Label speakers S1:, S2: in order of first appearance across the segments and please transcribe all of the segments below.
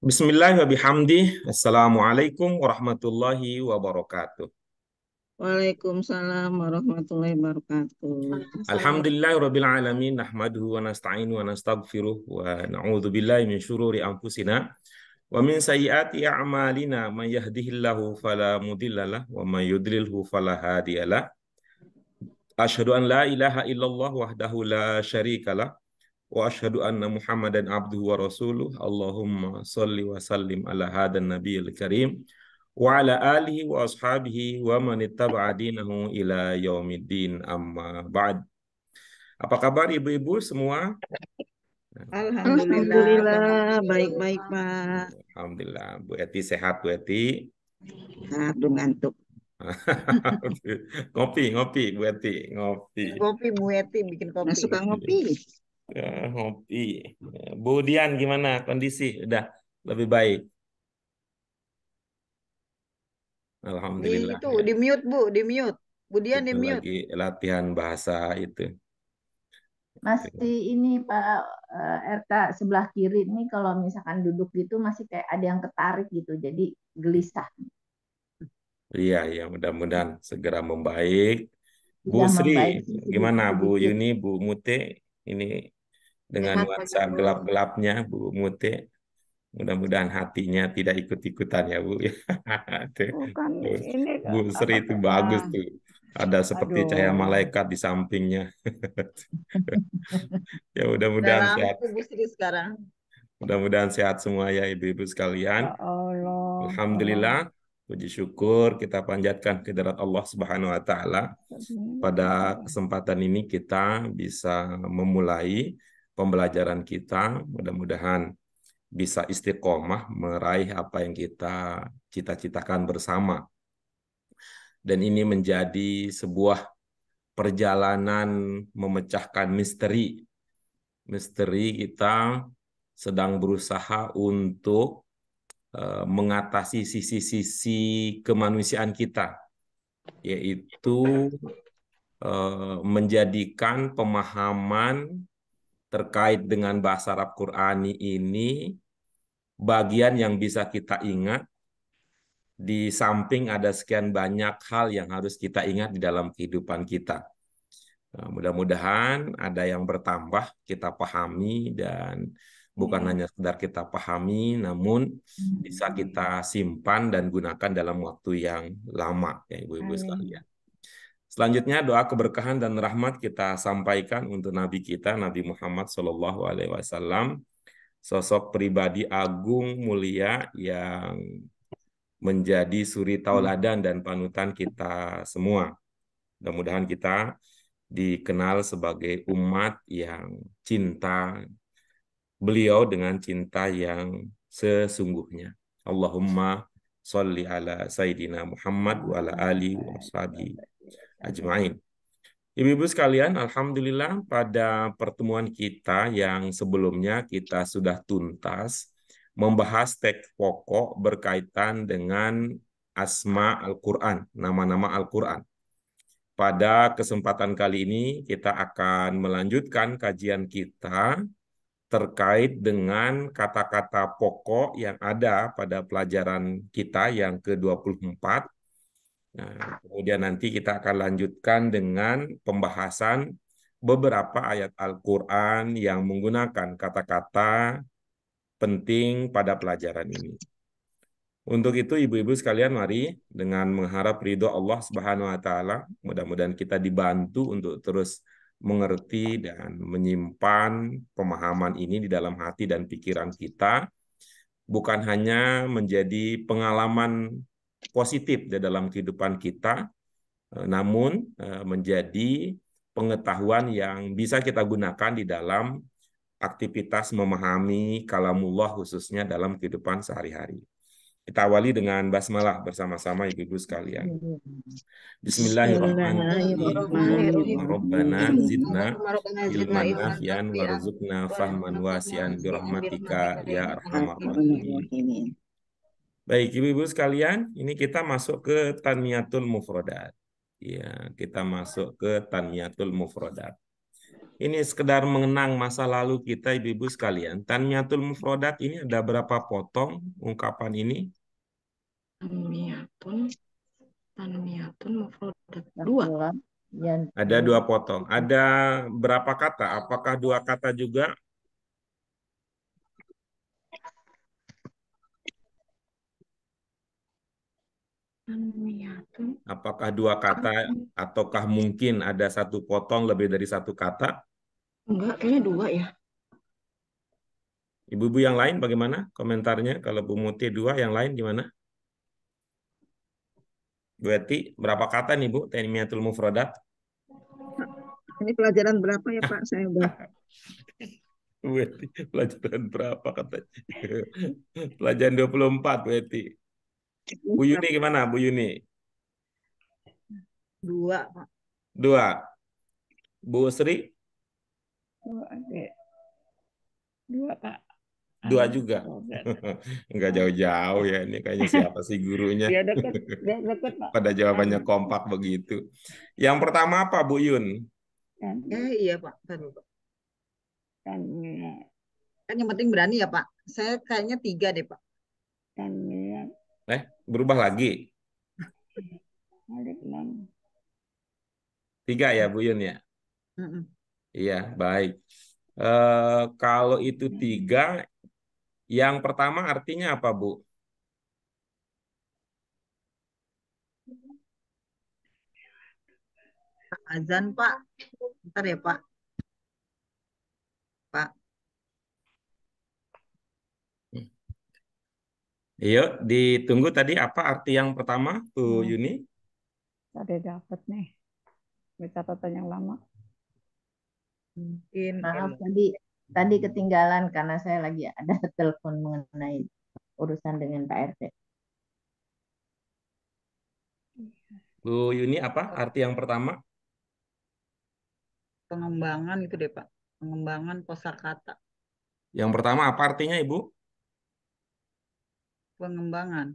S1: Bismillahirrahmanirrahim. Assalamualaikum warahmatullahi wabarakatuh.
S2: Waalaikumsalam warahmatullahi wabarakatuh.
S1: Alhamdulillahirabbil alamin nahmaduhu wa nasta'inu wa nastaghfiruh wa na'udzu billahi min syururi anfusina wa min sayyiati a'malina may yahdihillahu fala mudhillalah wa may yudlilhu fala hadiyalah. Asyhadu an la ilaha illallah wahdahu la syarikalah wa asyhadu anna Muhammadan abduhu wa rasuluh. Allahumma shalli wa sallim ala hadan nabiyil karim wa ala alihi wa ashabihi wa man ittaba'a dinahu ila yaumiddin amma ba'd. Apa kabar ibu-ibu semua?
S2: Alhamdulillah, baik-baik Pak.
S1: Alhamdulillah. Bu Eti sehat, Bu Eti?
S2: Aduh ngantuk.
S1: Ngopi, ngopi, Bu Eti, ngopi.
S2: Bikin kopi, Bu Eti bikin kopi. Nggak suka ngopi.
S1: Ya, ngopi. Bu Dian gimana kondisi? Udah lebih baik? Alhamdulillah
S2: Itu
S1: ya.
S2: di mute Bu, di mute. Bu Dian di
S1: Itu
S2: mute.
S1: lagi latihan bahasa itu.
S3: Masih ini Pak RK sebelah kiri ini kalau misalkan duduk gitu masih kayak ada yang ketarik gitu, jadi gelisah.
S1: Iya, ya mudah-mudahan segera membaik. Bu
S3: Sudah
S1: Sri,
S3: membaik sih
S1: gimana Bu
S3: sedikit-sedikit.
S1: Yuni, Bu Mute, ini dengan
S2: Sehat Pak
S1: nuansa
S2: Guru.
S1: gelap-gelapnya Bu Mute, mudah-mudahan hatinya tidak ikut-ikutan ya Bu. Tuh,
S2: Bukan
S1: Bu,
S2: ini
S1: Bu Sri
S2: apa
S1: itu
S2: tuh?
S1: bagus tuh. Ada seperti cahaya
S2: Aduh.
S1: malaikat di sampingnya. Ya
S2: Udah
S1: mudah-mudahan sehat.
S2: lampu Bu Sri sekarang.
S1: Mudah-mudahan sehat semua ya ibu-ibu sekalian.
S2: Ya Allah, tolong.
S1: Alhamdulillah, puji syukur kita panjatkan kehadirat Allah Subhanahu wa taala. Pada kesempatan ini kita bisa memulai pembelajaran kita. Mudah-mudahan bisa istiqomah meraih apa yang kita cita-citakan bersama. Dan ini menjadi sebuah perjalanan memecahkan misteri. Misteri kita sedang berusaha untuk mengatasi sisi-sisi kemanusiaan kita, yaitu menjadikan pemahaman terkait dengan bahasa Arab Qurani ini bagian yang bisa kita ingat, di samping ada sekian banyak hal yang harus kita ingat di dalam kehidupan kita. Mudah-mudahan ada yang bertambah kita pahami dan bukan hanya sekedar kita pahami, namun bisa kita simpan dan gunakan dalam waktu yang lama, ya ibu-ibu sekalian. Selanjutnya doa keberkahan dan rahmat kita sampaikan untuk Nabi kita, Nabi Muhammad SAW, sosok pribadi agung mulia yang menjadi suri tauladan dan panutan kita semua. Mudah-mudahan kita dikenal sebagai umat yang cinta beliau dengan cinta yang sesungguhnya. Allahumma sholli ala Sayyidina Muhammad wa ala ali wa sahbihi ajma'in. Ibu-ibu sekalian, Alhamdulillah pada pertemuan kita yang sebelumnya kita sudah tuntas membahas teks pokok berkaitan dengan asma Al-Quran, nama-nama Al-Quran. Pada kesempatan kali ini kita akan melanjutkan kajian kita terkait dengan kata-kata pokok yang ada pada pelajaran kita yang ke-24. Nah, kemudian nanti kita akan lanjutkan dengan pembahasan beberapa ayat Al-Quran yang menggunakan kata-kata penting pada pelajaran ini. Untuk itu, ibu-ibu sekalian, mari dengan mengharap ridho Allah Subhanahu wa taala, mudah-mudahan kita dibantu untuk terus mengerti dan menyimpan pemahaman ini di dalam hati dan pikiran kita, bukan hanya menjadi pengalaman positif di dalam kehidupan kita, namun menjadi pengetahuan yang bisa kita gunakan di dalam aktivitas memahami kalamullah khususnya dalam kehidupan sehari-hari. Kita awali dengan basmalah bersama-sama ibu-ibu sekalian. Bismillahirrahmanirrahim. Rabbana zidna ilman nafian warzuqna fahman wasian birahmatika ya arhamar rahimin. Baik, ibu-ibu sekalian, ini kita masuk ke Tanmiyatul Mufrodat. Ya, kita masuk ke Tanmiyatul Mufrodat. Ini sekedar mengenang masa lalu kita, ibu-ibu sekalian. Tanmiyatul mufrodat ini ada berapa potong ungkapan ini?
S4: Tanmiyatun mufrodat. Dua.
S3: Ya,
S1: Ada dua potong. Ada berapa kata? Apakah dua kata juga?
S4: Tanmiyatun.
S1: Apakah dua kata ataukah mungkin ada satu potong lebih dari satu kata?
S4: Enggak, kayaknya dua ya.
S1: Ibu-ibu yang lain bagaimana komentarnya? Kalau Bu Muti dua, yang lain gimana? Bu Eti, berapa kata nih Bu? Tanmiyatul mufrodat?
S2: Ini pelajaran berapa ya Pak? Saya udah
S1: Bu Eti, pelajaran berapa katanya? Pelajaran 24, Bu Eti. Bu Yuni gimana, Bu Yuni?
S2: dua Pak.
S1: Dua. Bu Sri?
S4: Dua, Pak.
S1: Dua juga. Enggak jauh-jauh ya. Ini kayaknya siapa sih gurunya?
S4: Dia deket, Pak.
S1: Pada jawabannya kompak begitu. Yang pertama apa, Bu Yun?
S2: Iya Pak. Tadi, Pak. Kan yang penting berani ya Pak. Saya kayaknya 3 deh Pak.
S1: Berubah lagi? 3 ya, Bu Yun ya?
S2: Mm-mm.
S1: Iya, baik. Kalau itu 3, yang pertama artinya apa, Bu?
S2: Azan Pak. Bentar ya Pak. Pak.
S1: Yuk, ditunggu tadi apa arti yang pertama, Bu Yuni?
S4: Tadi dapat nih. Catatan yang lama.
S2: Mungkin
S3: maaf tadi ketinggalan karena saya lagi ada telepon mengenai urusan dengan Pak RT.
S1: Bu Yuni, apa arti yang pertama?
S2: pengembangan itu deh Pak. Pengembangan kosakata.
S1: Yang pertama apa artinya, Ibu?
S2: Pengembangan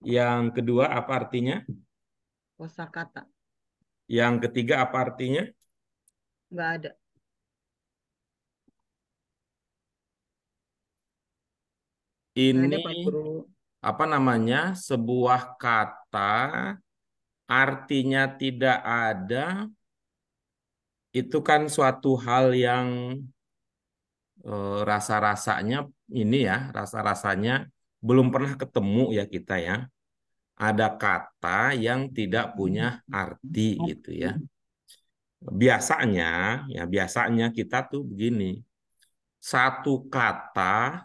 S1: Yang kedua apa artinya?
S2: kosakata.
S1: Yang ketiga apa artinya?
S2: Nggak ada. Nggak ada
S1: Ini
S2: Pak Guru.
S1: apa namanya? Sebuah kata artinya tidak ada, itu kan suatu hal yang rasa-rasanya ini ya, rasa-rasanya belum pernah ketemu ya kita ya. Ada kata yang tidak punya arti gitu ya. Biasanya, ya biasanya kita tuh begini, satu kata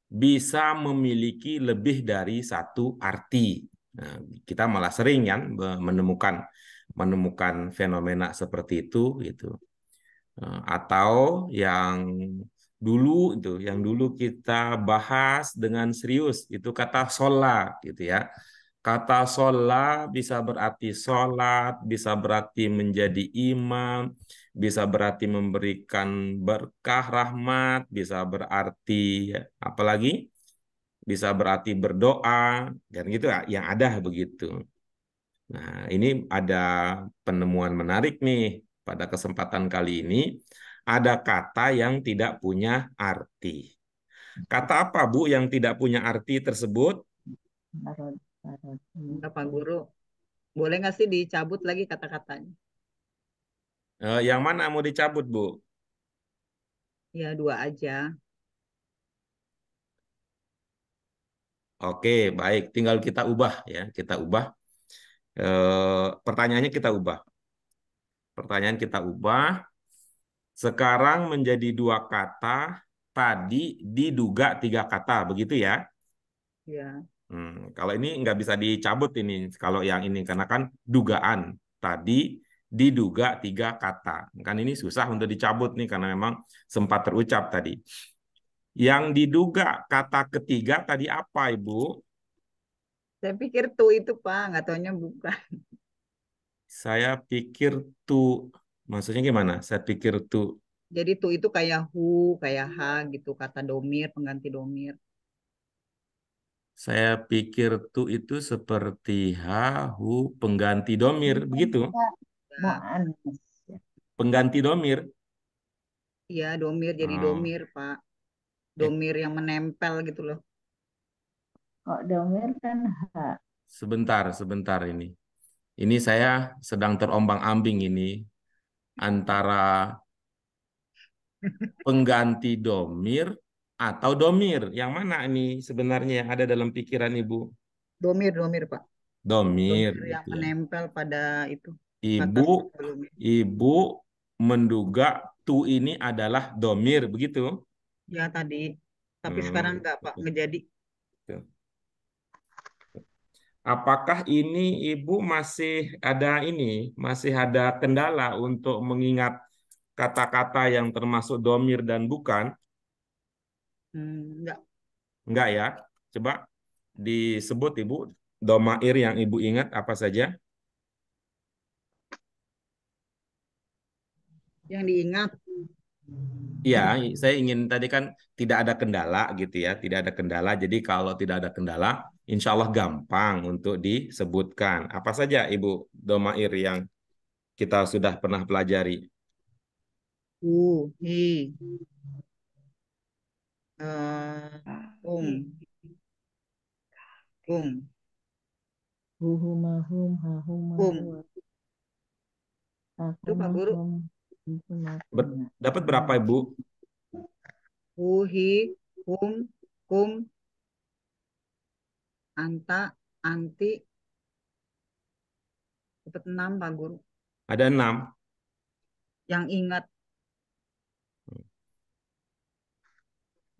S1: bisa memiliki lebih dari satu arti. Nah, kita malah sering kan menemukan fenomena seperti itu gitu. Atau yang dulu kita bahas dengan serius itu kata sholat gitu ya. Kata sholat bisa berarti sholat, bisa berarti menjadi imam, bisa berarti memberikan berkah rahmat, bisa berarti apalagi bisa berarti berdoa dan gitu ya, yang ada begitu. Nah, ini ada penemuan menarik nih pada kesempatan kali ini. Ada kata yang tidak punya arti. Kata apa, Bu, yang tidak punya arti tersebut?
S2: Enggak Pak Guru. Boleh nggak sih dicabut lagi kata-katanya?
S1: Yang mana mau dicabut, Bu?
S2: Ya 2 aja.
S1: Oke, baik. Tinggal kita ubah ya. Kita ubah. Pertanyaannya kita ubah. Pertanyaan kita ubah. Sekarang menjadi 2 kata. Tadi diduga 3 kata. Begitu ya?
S2: Ya.
S1: Kalau ini nggak bisa dicabut ini. Kalau yang ini. Karena kan dugaan. Tadi diduga 3 kata. Kan ini susah untuk dicabut nih. Karena memang sempat terucap tadi. Yang diduga kata ketiga tadi apa, Ibu?
S2: Saya pikir tuh itu Pak. Nggak taunya bukan.
S1: Saya pikir tuh, maksudnya gimana? Saya pikir tuh,
S2: Jadi tuh itu kayak hu, kayak ha gitu. Kata domir, pengganti domir.
S1: saya pikir tuh itu seperti hahu pengganti domir, begitu?
S3: Mau
S2: Nah,
S3: aneh.
S1: Pengganti domir.
S2: Iya, domir jadi
S1: Oh,
S2: domir, Pak.
S1: eh,
S2: Domir yang menempel gitu loh.
S3: Kok domir kan H.
S1: sebentar ini. Ini saya sedang terombang-ambing ini antara pengganti domir atau domir. Yang mana ini sebenarnya yang ada dalam pikiran Ibu?
S2: Domir, domir, Pak.
S1: Domir
S2: Domir yang
S1: gitu ya.
S2: menempel pada itu kata
S1: Ibu
S2: sebelumnya.
S1: Ibu menduga tu ini adalah domir begitu?
S2: Ya tadi. Tapi sekarang
S1: Hmm,
S2: enggak, Pak.
S1: betul,
S2: Ngejadi.
S1: betul. Apakah ini Ibu masih ada kendala untuk mengingat kata-kata yang termasuk domir dan bukan?
S2: Enggak.
S1: Enggak ya? Coba disebut Ibu, domair yang Ibu ingat apa saja?
S2: Yang diingat.
S1: Iya, saya ingin tadi kan tidak ada kendala gitu ya, tidak ada kendala. Jadi kalau tidak ada kendala, insya Allah gampang untuk disebutkan. Apa saja Ibu domair yang kita sudah pernah pelajari?
S2: Hi. Um.
S3: Huhum, mahum, hahum,
S2: Um.
S3: mahua. Aku
S2: Itu Pak Guru.
S3: mahum. Itu makuna.
S1: Dapat berapa Ibu?
S2: Hi. Kum. Anta. Anti. Dapat 6 Pak Guru.
S1: Ada 6.
S2: Yang ingat.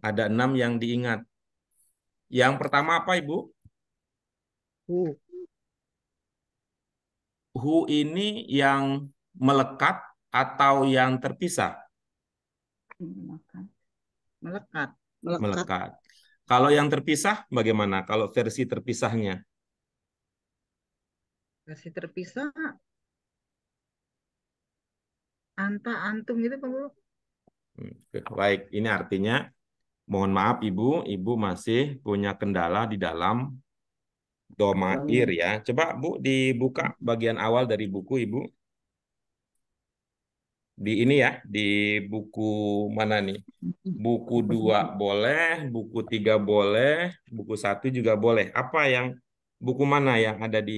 S1: Ada 6 yang diingat. Yang pertama apa Ibu?
S2: Hu.
S1: Hu ini yang melekat atau yang terpisah?
S2: Melekat. Melekat. Melekat.
S1: Melekat. Kalau yang terpisah bagaimana? Kalau versi terpisahnya?
S2: Versi terpisah. Anta, antum gitu Pak Guru.
S1: Baik, ini artinya mohon maaf Ibu masih punya kendala di dalam domair ya. Coba Bu dibuka bagian awal dari buku Ibu. Di ini ya, di buku mana nih? Buku 2 boleh, buku 3 boleh, buku 1 juga boleh. Buku mana yang ada di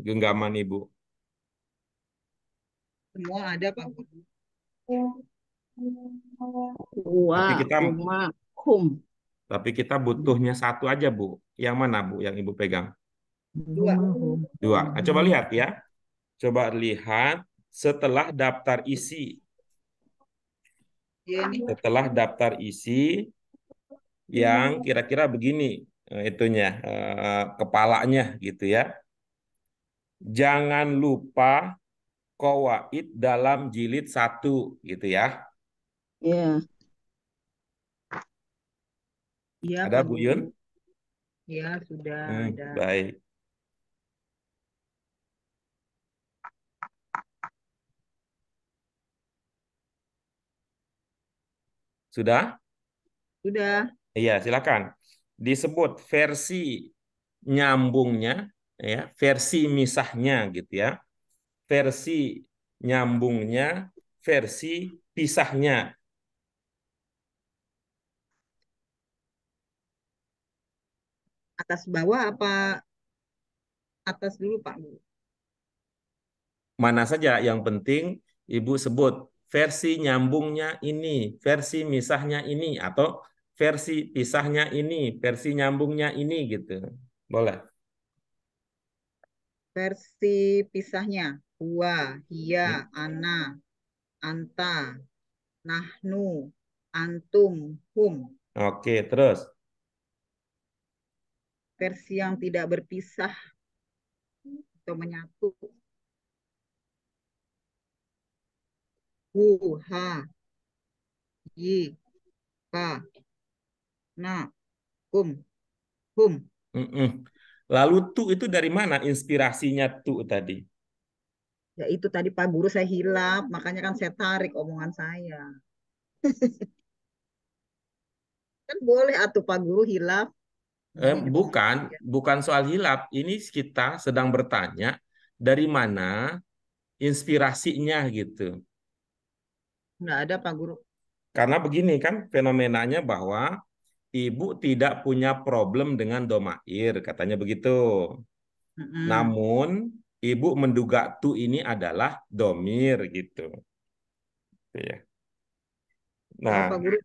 S1: genggaman Ibu?
S2: Semua ada Pak Guru.
S1: Tapi
S2: Dua,
S1: kita
S2: kuma, kum.
S1: tapi kita butuhnya satu aja Bu. Yang mana Bu yang Ibu pegang?
S2: Dua.
S1: Dua. Nah, coba lihat ya. Coba lihat setelah daftar isi.
S2: Ya, ini.
S1: Setelah daftar isi yang kira-kira begini itunya kepalanya gitu ya. Jangan lupa qawaid dalam jilid 1 gitu ya.
S2: Ya. Iya
S1: Ada
S2: Pak
S1: Bu
S2: Guru.
S1: Yun?
S2: Ya sudah ada.
S1: Baik. Sudah?
S2: Sudah.
S1: Iya, silakan. Disebut versi nyambungnya ya, versi misahnya gitu ya. Versi nyambungnya, versi pisahnya.
S2: Atas bawah apa atas dulu Pak Guru?
S1: Mana saja yang penting Ibu sebut versi nyambungnya ini, versi misahnya ini, atau versi pisahnya ini, versi nyambungnya ini gitu. Boleh.
S2: Versi pisahnya. Huwa, hiya, ana, anta, nahnu, antum, hum.
S1: Oke, terus.
S2: Versi yang tidak berpisah atau menyatu. Hu, ha, yi, ka, na, kum, hum.
S1: Mm-mm. Lalu tuh itu dari mana inspirasinya tuh tadi?
S2: Ya itu tadi Pak Guru saya hilap, makanya kan saya tarik omongan saya. Kan boleh atuh Pak Guru hilap. Gitu
S1: Bukan,
S2: saja.
S1: bukan soal hilap. Ini kita sedang bertanya dari mana inspirasinya gitu.
S2: Nggak ada Pak Guru.
S1: Karena begini kan fenomenanya bahwa ibu tidak punya problem dengan domair, katanya begitu.
S2: Mm-mm.
S1: Namun ibu menduga tu ini adalah domir gitu. Ya.
S2: Ya,
S1: Nah,
S2: Pak Guru.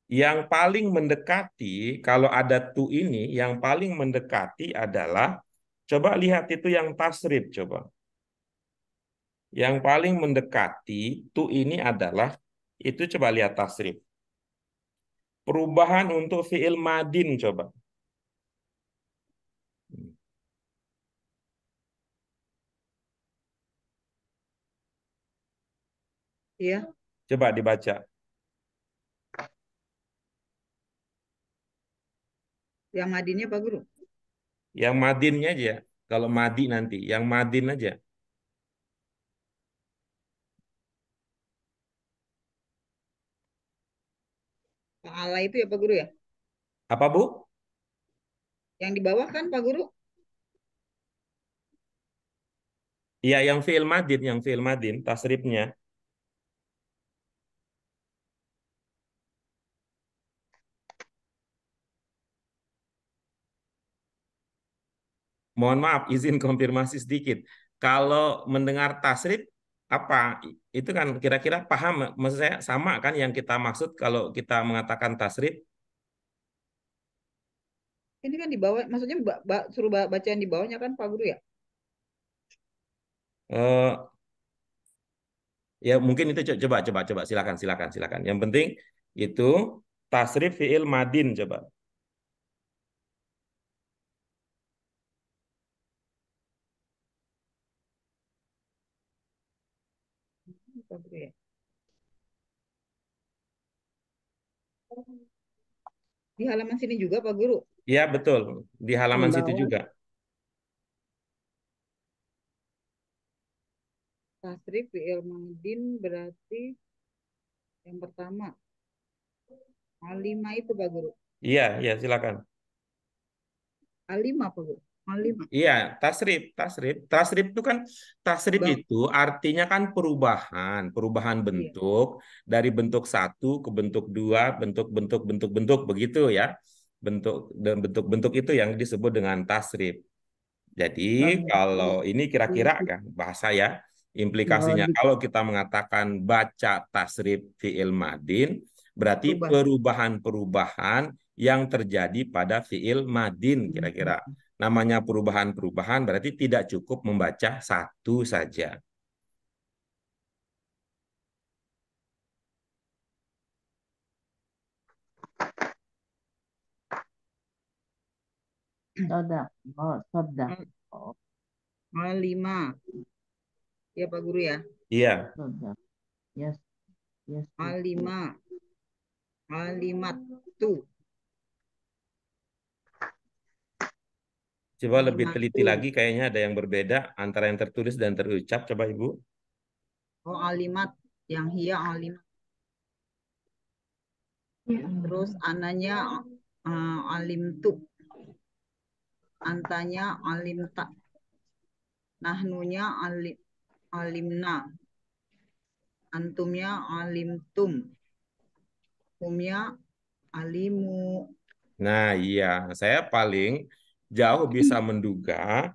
S1: yang paling mendekati kalau ada tu ini, yang paling mendekati adalah coba lihat itu yang tasrif coba. Yang paling mendekati tu ini adalah itu coba lihat tasrif. Perubahan untuk fiil madin coba.
S2: Iya,
S1: Coba dibaca.
S2: yang madinnya Pak Guru.
S1: Yang madinnya aja. Kalau madi nanti, yang madin aja.
S2: Paala itu ya Pak Guru ya.
S1: Apa Bu?
S2: Yang di bawah kan Pak Guru.
S1: Iya, yang fiil madin, tasrifnya. Mohon maaf, izin konfirmasi sedikit. Kalau mendengar tasrif, apa? Itu kan kira-kira paham, maksud saya sama kan yang kita maksud kalau kita mengatakan tasrif?
S2: Ini kan di bawah, maksudnya suruh bacaan di bawahnya kan Pak Guru ya.
S1: Eh, ya mungkin itu coba silakan. Yang penting itu tasrif fiil madin coba.
S2: Pak Guru ya. Di halaman sini juga Pak Guru.
S1: Iya betul, di
S3: Di
S1: halaman situ
S3: bawah.
S1: juga.
S2: Tasrif fi'il madin berarti yang pertama. Alima itu Pak Guru.
S1: Iya silakan.
S2: Alima Pak Guru. Alima.
S1: Iya, tasrif. Tasrif itu kan tasrif
S2: Bang.
S1: itu artinya kan perubahan
S2: Iya.
S1: bentuk dari bentuk satu ke bentuk dua, bentuk begitu ya. Bentuk-bentuk itu yang disebut dengan tasrif. Jadi
S3: Oh,
S1: kalau ini kira-kira
S3: di,
S1: kan bahasa ya,
S3: oh,
S1: implikasinya
S3: di,
S1: kalau kita mengatakan baca tasrif fiil madin, berarti
S2: Perubahan.
S1: perubahan-perubahan yang terjadi pada fiil madin kira-kira. Namanya perubahan-perubahan berarti tidak cukup membaca satu saja.
S3: sodak. Oh, sodak. Oh,
S2: Alima. Ya Pak Guru ya.
S1: Iya,
S3: sodak. Yes, yes.
S2: Alima. Alimat tuh.
S1: coba lebih
S2: Alimat
S1: teliti
S2: tuh.
S1: lagi kayaknya ada yang berbeda antara yang tertulis dan terucap. Coba Ibu.
S2: Oh alimat. Yang hia alimat. Terus ananya alim tuh. Antanya alim tak. Nahnunya alimna. Antumnya alimtum. Humnya alimu.
S1: Nah, iya, saya paling jauh bisa menduga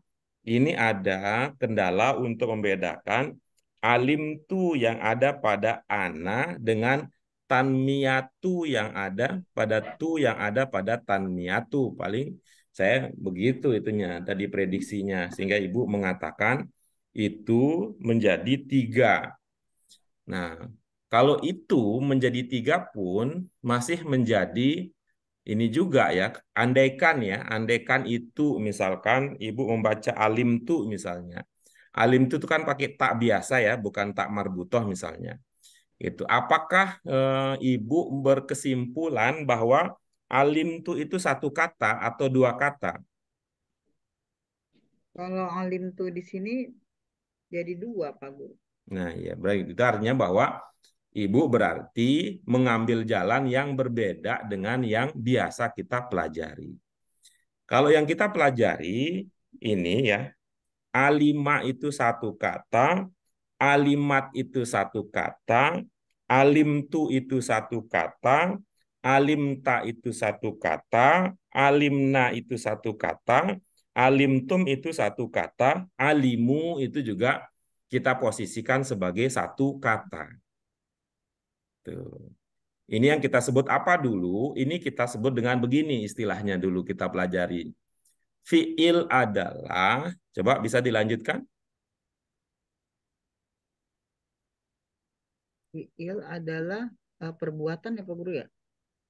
S1: ini ada kendala untuk membedakan alim tu yang ada pada ana dengan tanmiyatu yang ada pada tu yang ada pada tanmiyatu. Paling saya begitu itunya tadi prediksinya sehingga Ibu mengatakan itu menjadi tiga. Nah, kalau itu menjadi tiga pun masih menjadi ini juga ya, andaikan itu misalkan ibu membaca alim tu misalnya. Alim tu kan pakai tak biasa ya, bukan tak marbutoh misalnya. Itu. Apakah ibu berkesimpulan bahwa alim tu itu satu kata atau dua kata?
S2: Kalau alim tuh di sini jadi dua Pak Guru.
S1: Nah, ya berarti itu artinya bahwa ibu berarti mengambil jalan yang berbeda dengan yang biasa kita pelajari. Kalau yang kita pelajari ini ya, alima itu satu kata, alimat itu satu kata, alimtu itu satu kata, alimta itu satu kata, alimna itu satu kata, alimtum itu satu kata, alimu itu juga kita posisikan sebagai satu kata. Tuh. Ini yang kita sebut apa dulu? Ini kita sebut dengan begini istilahnya dulu kita pelajari. Fi'il adalah, coba bisa dilanjutkan?
S2: Fiil adalah perbuatan ya Pak Guru ya.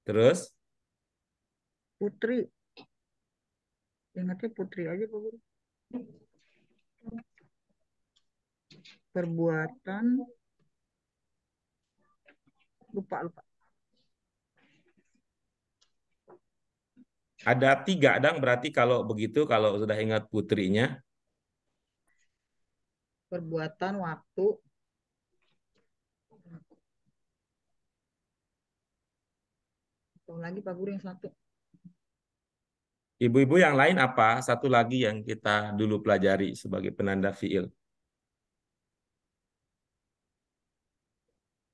S1: Terus?
S2: Putri. Ingatnya putri aja Pak Guru. Perbuatan. Lupa.
S1: Ada 3 dang, berarti kalau begitu, kalau sudah ingat putrinya.
S2: Perbuatan, waktu. Satu lagi Pak Guru yang satu.
S1: Ibu-ibu yang lain apa? Satu lagi yang kita dulu pelajari sebagai penanda fiil.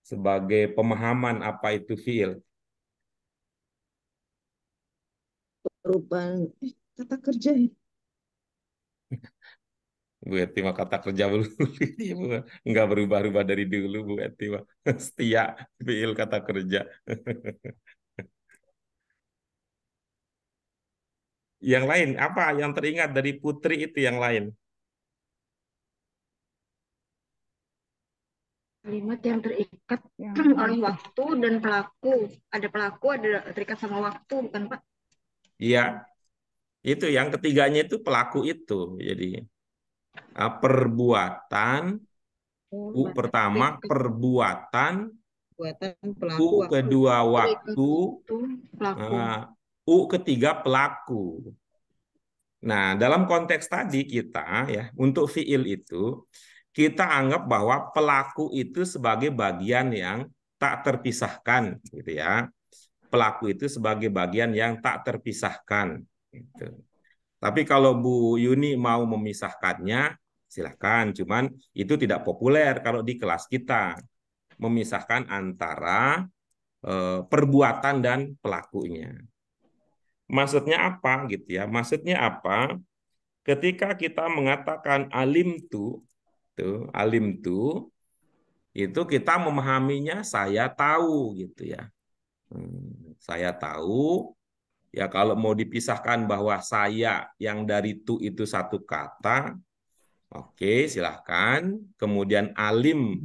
S1: Sebagai pemahaman apa itu fiil.
S5: Perubahan kata kerja ya.
S1: Bu Eti mah kata kerja dulu. Enggak berubah-ubah dari dulu Bu Eti mah. Setia fiil kata kerja. Yang lain apa yang teringat dari putri itu yang lain?
S5: Kalimat yang terikat
S4: Yang
S5: oleh waktu dan pelaku. Ada pelaku, ada terikat sama waktu, bukan Pak?
S1: Iya. Itu yang ketiganya itu pelaku itu. Jadi perbuatan, U pertama perbuatan,
S2: Perbuatan,
S1: U
S2: pelaku, waktu.
S1: kedua waktu,
S5: Pelaku.
S1: U ketiga pelaku. Nah, dalam konteks tadi kita ya, untuk fiil itu kita anggap bahwa pelaku itu sebagai bagian yang tak terpisahkan gitu ya. Pelaku itu sebagai bagian yang tak terpisahkan gitu. Tapi kalau Bu Yuni mau memisahkannya, silakan. Cuman itu tidak populer kalau di kelas kita. Memisahkan antara perbuatan dan pelakunya. Maksudnya apa gitu ya? Maksudnya apa? Ketika kita mengatakan alim tu, itu kita memahaminya saya tahu gitu ya. Saya tahu. Ya kalau mau dipisahkan bahwa saya yang dari tu itu satu kata, oke silahkan. Kemudian alim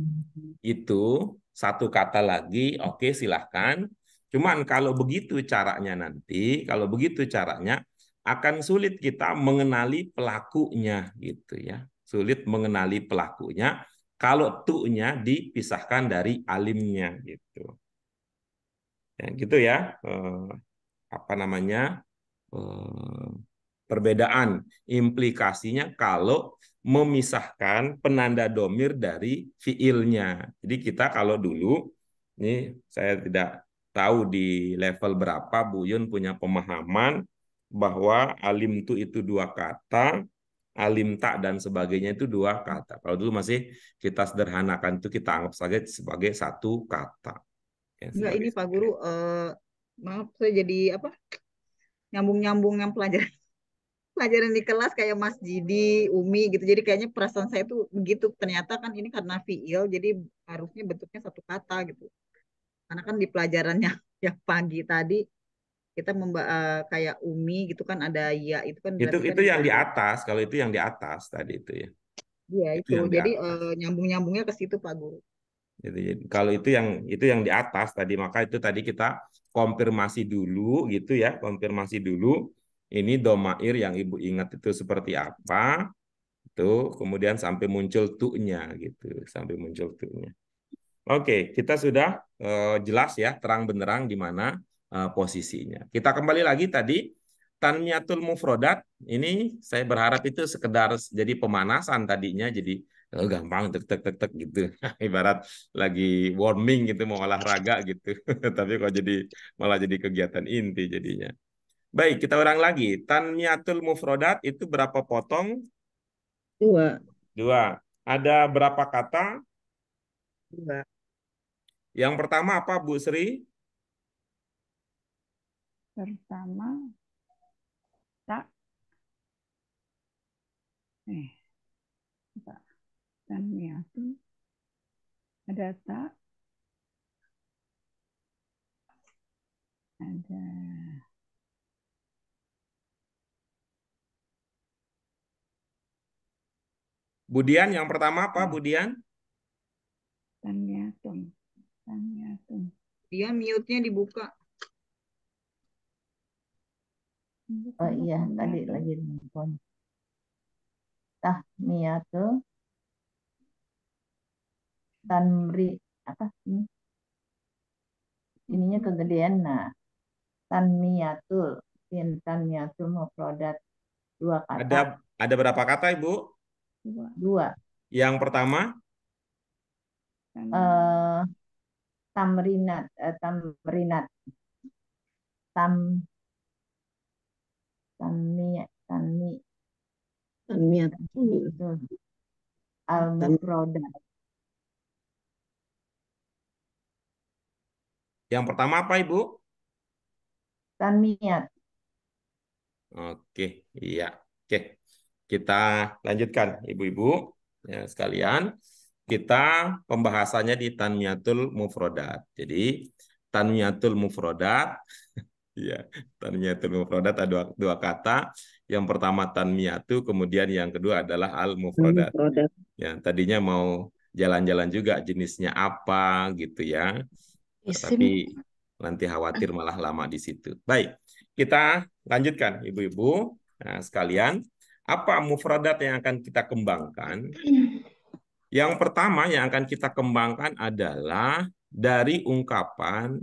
S1: itu satu kata lagi, oke silahkan. Cuman kalau begitu caranya nanti, kalau begitu caranya akan sulit kita mengenali pelakunya gitu ya. Sulit mengenali pelakunya kalau tu-nya dipisahkan dari alimnya gitu. Ya gitu ya. Apa namanya? Perbedaan implikasinya kalau memisahkan penanda domir dari fiilnya. Jadi kita kalau dulu, ini saya tidak tahu di level berapa Bu Yun punya pemahaman bahwa alim itu 2 kata, alim tak dan sebagainya itu 2 kata. Kalau dulu masih kita sederhanakan itu kita anggap saja sebagai satu kata. Ya,
S2: Enggak ini Pak Guru, maaf saya jadi apa? Nyambung-nyambung yang pelajaran di kelas kayak Mas Jidi, Umi gitu. Jadi kayaknya perasaan saya tuh begitu. Ternyata kan ini karena fiil, jadi harusnya bentuknya satu kata gitu. Karena kan di pelajarannya yang pagi tadi kita kayak Umi gitu kan ada ya itu kan berarti kan
S1: itu yang di atas, kalau itu yang di atas tadi itu ya.
S2: Iya
S1: Itu
S2: itu.
S1: yang di
S2: Jadi
S1: atas.
S2: nyambung-nyambungnya ke situ Pak Guru.
S1: Jadi kalau itu yang di atas tadi, maka itu tadi kita konfirmasi dulu gitu ya, konfirmasi dulu ini domair yang Ibu ingat itu seperti apa, itu kemudian sampai muncul tu-nya gitu, sampai muncul tu-nya. Oke, kita sudah jelas ya, terang benderang di mana posisinya. Kita kembali lagi tadi tanmiyatul mufrodat ini saya berharap itu sekedar jadi pemanasan tadinya, jadi gampang tek tek tek tek gitu. Ibarat lagi warming gitu mau olahraga gitu. Tapi kok malah jadi kegiatan inti jadinya. Baik, kita ulang lagi. Tanmiyatul mufrodat itu berapa potong?
S2: 2.
S1: 2. Ada berapa kata?
S2: 2.
S1: Yang pertama apa, Bu Sri?
S4: Pertama, tak. Tak. Tanmiyatun. Ada tak. Ada
S1: Budian yang pertama apa, Budian?
S4: tanmiyatun. Tanmiyatun.
S2: Dia mute-nya dibuka.
S3: Oh iya, tadi lagi nelfon. Tahmiyatu tanmri apa ini? Ininya kegedean. Nah, tanmiyatul mufradat dua kata.
S1: Ada berapa kata, Ibu?
S3: Dua.
S1: Yang pertama?
S3: Tamrinat al-mufradat.
S1: Yang pertama apa, Ibu?
S3: Tanmiyat.
S1: Oke, iya. Oke, kita lanjutkan, Ibu-ibu ya sekalian. Kita pembahasannya di Tanmiyatul Mufrodat. Jadi, Tanmiyatul Mufrodat, ya, Tanmiyatul Mufrodat ada dua kata. Yang pertama Tanmiyatu, kemudian yang kedua adalah Al-Mufrodat. Ya, tadinya mau jalan-jalan juga jenisnya apa gitu ya. Tapi nanti khawatir malah lama di situ. Baik, kita lanjutkan Ibu-ibu sekalian. Apa mufradat yang akan kita kembangkan? Yang pertama yang akan kita kembangkan adalah dari ungkapan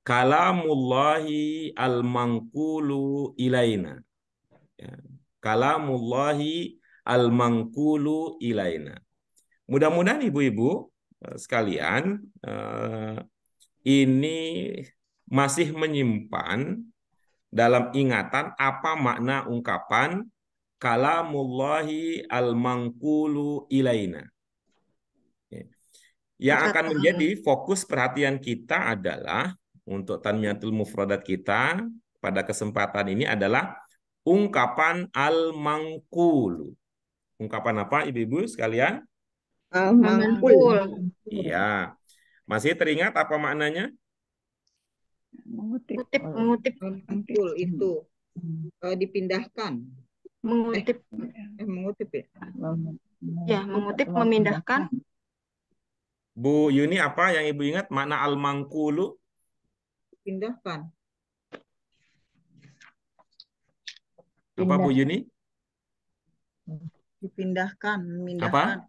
S1: kalamullahi al-manqulu ilaina. Ya. Kalamullahi al-manqulu ilaina. Mudah-mudahan Ibu-ibu sekalian ini masih menyimpan dalam ingatan apa makna ungkapan kalamullahi al-manqulu ilaina. Yang akan menjadi fokus perhatian kita adalah untuk tanmiyatul mufradat kita pada kesempatan ini adalah ungkapan al-manqulu. Ungkapan apa Ibu-ibu sekalian?
S5: Al-manqul.
S1: Iya. Masih teringat apa maknanya?
S4: mengutip.
S5: Mengutip.
S2: Manqul itu dipindahkan.
S5: Mengutip.
S2: Mengutip ya?
S5: Ya, mengutip, memindahkan.
S1: Bu Yuni, apa yang Ibu ingat makna al-manqulu?
S2: Pindahkan.
S1: Apa Bu Yuni?
S2: Dipindahkan, memindahkan.
S1: Apa?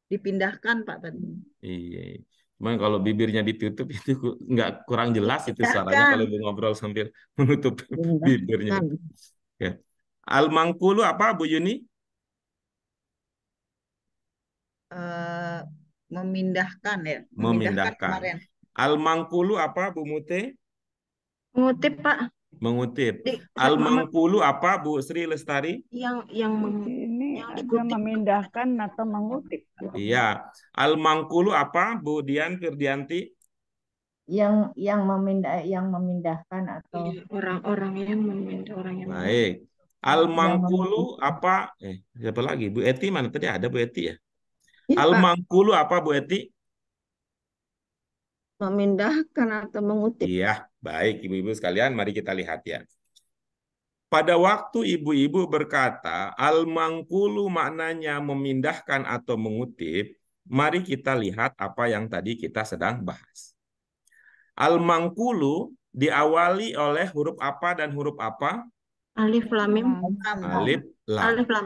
S2: Dipindahkan Pak tadi.
S1: Iya. Cuman kalau bibirnya ditutup itu nggak kurang jelas itu suaranya
S2: Dipindahkan.
S1: kalau Ibu ngobrol sambil menutup bibirnya. Ya. Al-manqulu apa Bu Yuni?
S2: Memindahkan ya.
S1: Memindahkan.
S2: Kemarin.
S1: Al-manqulu apa Bu Mute?
S5: Mengutip, Pak.
S1: Mengutip.
S5: Di-
S1: Al-manqulu apa Bu Sri Lestari?
S4: Ini
S5: yang
S4: ada
S5: dikutip.
S4: memindahkan atau mengutip.
S1: Iya. Al-manqulu apa Bu Dian Firdianti?
S3: Yang memindahkan atau
S5: Orang-orang yang memindah orang yang
S1: Baik. Al-manqulu apa? Siapa lagi? Bu Eti mana tadi ada Bu Eti ya? Al-manqulu apa Bu Eti?
S5: memindahkan atau mengutip.
S1: Iya, baik Ibu-ibu sekalian, mari kita lihat ya. Pada waktu ibu-ibu berkata al-manqulu maknanya memindahkan atau mengutip, mari kita lihat apa yang tadi kita sedang bahas. Al-manqulu diawali oleh huruf apa dan huruf apa?
S5: Alif lam mim.
S1: Alif lam.
S5: Alif lam.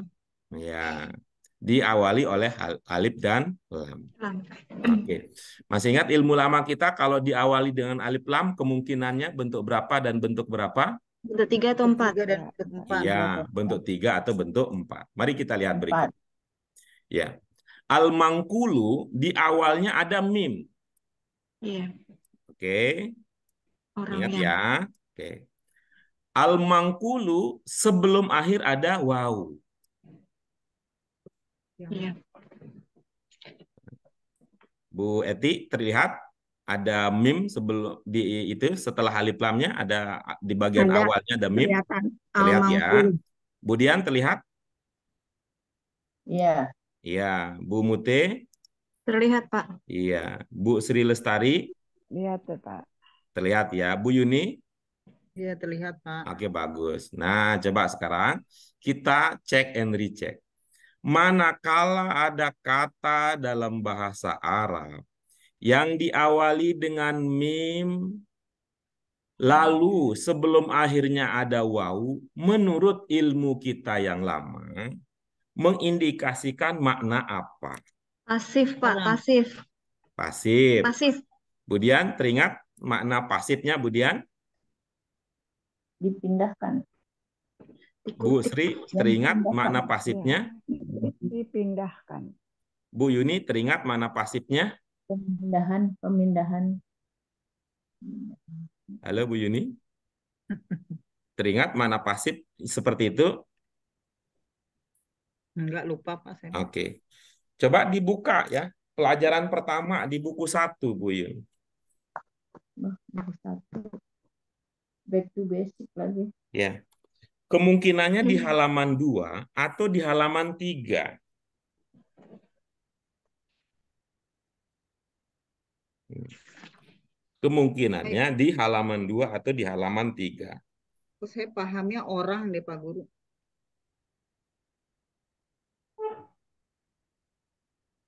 S1: Ya. Diawali oleh alif dan lam. Oke. Masih ingat ilmu lama kita kalau diawali dengan alif lam kemungkinannya bentuk berapa dan bentuk berapa?
S5: Bentuk 3 atau 4?
S1: Iya, bentuk 3 atau bentuk 4. Mari kita lihat berikut. Ya. Al-manqulu di awalnya ada mim.
S5: Iya.
S1: Oke.
S5: Orang
S1: Ingat
S5: yang.
S1: ya. Oke. Al-manqulu sebelum akhir ada waw.
S5: Iya.
S1: Bu Eti, terlihat? Ada mim sebelum di itu setelah alif lamnya ada di bagian
S5: Ada
S1: awalnya ada mim.
S5: kelihatan
S1: Terlihat ya.
S5: al-mangkul.
S1: Kemudian terlihat?
S3: Iya.
S1: Iya. Bu Mute?
S5: Terlihat, Pak.
S1: Iya. Bu Sri Lestari?
S4: Lihat tuh, Pak.
S1: Terlihat ya. Bu Yuni?
S2: Iya, terlihat, Pak.
S1: Oke, bagus. Nah, coba sekarang kita cek and recheck. Manakala ada kata dalam bahasa Arab yang diawali dengan mim, lalu sebelum akhirnya ada waw, menurut ilmu kita yang lama, mengindikasikan makna apa?
S5: Pasif, Pak.
S2: Orang.
S5: Pasif.
S1: Pasif.
S5: Pasif.
S1: Budian, teringat makna pasifnya, Budian?
S3: Dipindahkan.
S1: Bu
S5: Dikutip.
S1: Sri,
S3: Yang
S1: teringat
S3: dipindahkan.
S1: makna
S4: Ya,
S1: pasifnya?
S4: dipindahkan.
S1: Bu Yuni, teringat makna pasifnya?
S3: Pemindahan.
S1: Halo, Bu Yuni? Teringat makna pasif seperti itu?
S2: Enggak, lupa, Pak. Saya.
S1: Oke. Coba dibuka ya. Pelajaran pertama di buku 1, Bu Yuni.
S3: Buku 1. Back to basic lagi.
S1: Ya. Kemungkinannya di halaman 2 atau di halaman 3. Kemungkinannya di halaman 2 atau di halaman 3.
S2: Terus saya pahamnya orang deh, Pak Guru.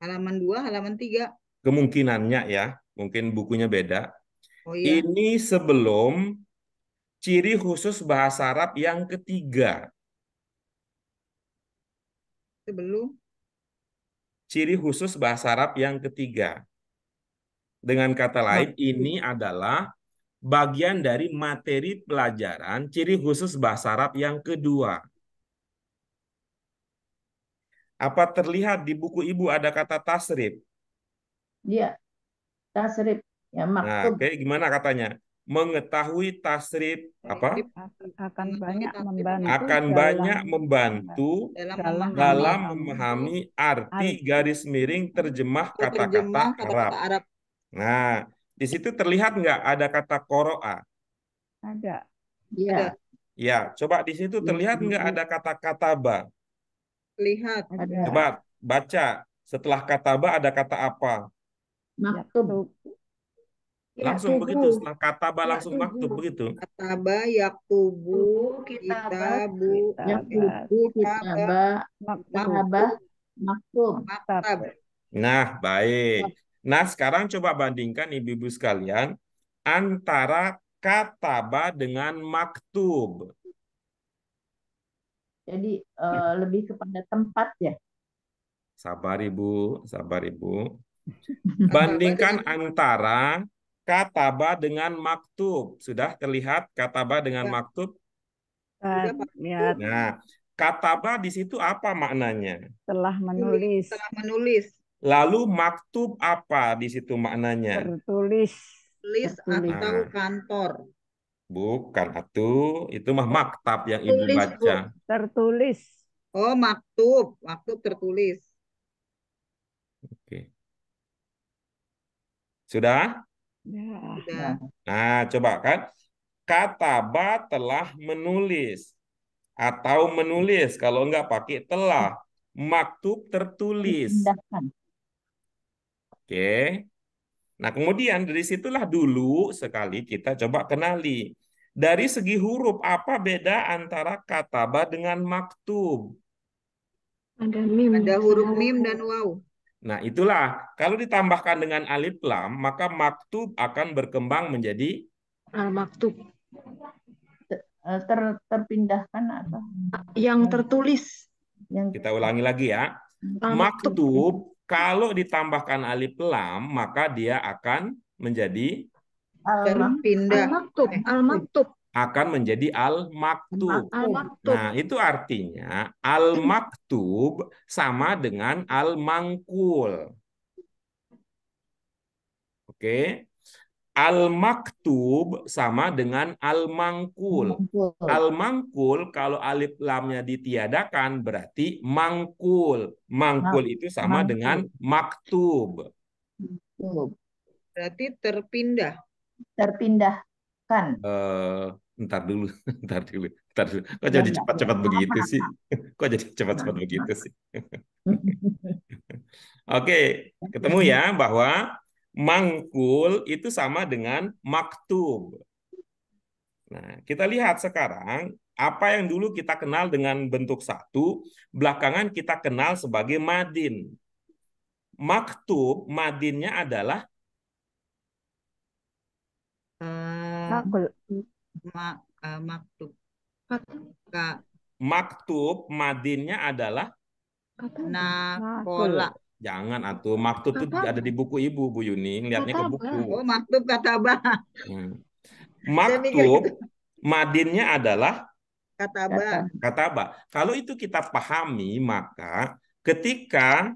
S2: Halaman 2, halaman 3.
S1: Kemungkinannya ya, mungkin bukunya beda.
S2: Oh iya,
S1: Ini sebelum ciri khusus bahasa Arab yang ketiga.
S2: sebelum.
S1: Ciri khusus bahasa Arab yang ketiga. Dengan kata lain, ini adalah bagian dari materi pelajaran ciri khusus bahasa Arab yang kedua. Apa terlihat di buku Ibu ada kata tasrif?
S3: Dia tasrif. Ya,
S1: Nah,
S3: maktub.
S1: oke, gimana katanya? Mengetahui tasrif apa?
S4: Akan banyak
S2: Tasrif.
S4: membantu
S1: Akan
S4: dalam
S1: banyak membantu
S2: Dalam
S1: dalam
S2: memahami
S1: memahami arti garis miring terjemah
S2: atau terjemah
S1: kata-kata Arab.
S2: kata-kata Arab.
S1: Nah, di situ terlihat nggak ada kata qoro'a?
S4: ada.
S3: Iya.
S1: Ya, coba di situ terlihat nggak ada kata kataba?
S2: Lihat.
S3: Ada.
S1: Coba baca. Setelah kataba ada kata apa?
S3: Maktub.
S1: Langsung begitu. Setelah kataba
S5: Ya,
S1: langsung maktub begitu.
S2: Kataba, yaktubu, kitabu,
S3: Yaktubu, kitabah, maktub.
S2: maktab.
S1: Nah, baik. Nah, sekarang coba bandingkan ibu-ibu sekalian antara kataba dengan maktub.
S3: Jadi lebih kepada tempat ya.
S1: Sabar Ibu, sabar Ibu. Bandingkan antara kataba dengan maktub. Sudah terlihat kataba dengan maktub?
S4: Lihat
S1: Nah, kataba di situ apa maknanya?
S4: telah menulis.
S2: Telah menulis.
S1: Lalu maktub apa di situ maknanya?
S4: Tertulis.
S2: Tulis atau kantor.
S1: Bukan atuh, itu mah maktab yang Ibu
S5: Tulis,
S1: baca.
S4: Tertulis.
S2: Oh, maktub. Maktub tertulis.
S1: Oke. Sudah?
S4: Ya.
S2: Sudah.
S1: Nah, coba kan. Kataba telah menulis. Atau menulis. Kalau enggak pakai telah. Maktub tertulis.
S3: Dipindahkan.
S1: Oke. Nah, kemudian dari situlah dulu sekali kita coba kenali. Dari segi huruf, apa beda antara kataba dengan maktub?
S5: Ada mim.
S2: Ada huruf mim dan waw.
S1: Nah, itulah. Kalau ditambahkan dengan alif lam, maka maktub akan berkembang menjadi
S5: Al-maktub.
S3: Terpindahkan atau
S5: Yang tertulis.
S3: yang
S1: kita ulangi lagi ya.
S5: Al-maktub.
S1: Maktub kalau ditambahkan alif lam, maka dia akan menjadi
S2: Terpindah.
S5: Al-maktub. Al-maktub.
S1: akan menjadi al-maktub.
S5: Al-maktub.
S1: Nah, itu artinya al-maktub sama dengan al-mangkul. Oke. Al-maktub sama dengan al-mangkul. Al-mangkul kalau alif lamnya ditiadakan berarti mangkul. Mangkul itu sama dengan maktub.
S2: Berarti terpindah.
S3: Terpindahkan.
S1: Ntar dulu, ntar dulu. Kok
S3: Ya,
S1: jadi
S3: ya,
S1: cepat-cepat
S3: ya.
S1: begitu sih?
S3: Paham.
S1: Kok jadi cepat-cepat
S3: Paham.
S1: begitu sih? Oke, ketemu ya bahwa mangkul itu sama dengan maktub. Nah, kita lihat sekarang apa yang dulu kita kenal dengan bentuk satu, belakangan kita kenal sebagai madin. Maktub, madinnya adalah
S4: Makul.
S2: maktub.
S5: Makul.
S1: maktub, madinnya adalah
S2: Nakola.
S1: jangan atuh, maktub itu
S5: Kataba.
S1: ada di buku ibu, Bu Yuni, lihatnya ke
S5: Kataba.
S1: buku.
S2: Oh, maktub kataba. Saya mikir
S1: Maktub,
S2: gitu.
S1: madinnya adalah
S2: Kataba.
S1: kataba. Kalau itu kita pahami, maka ketika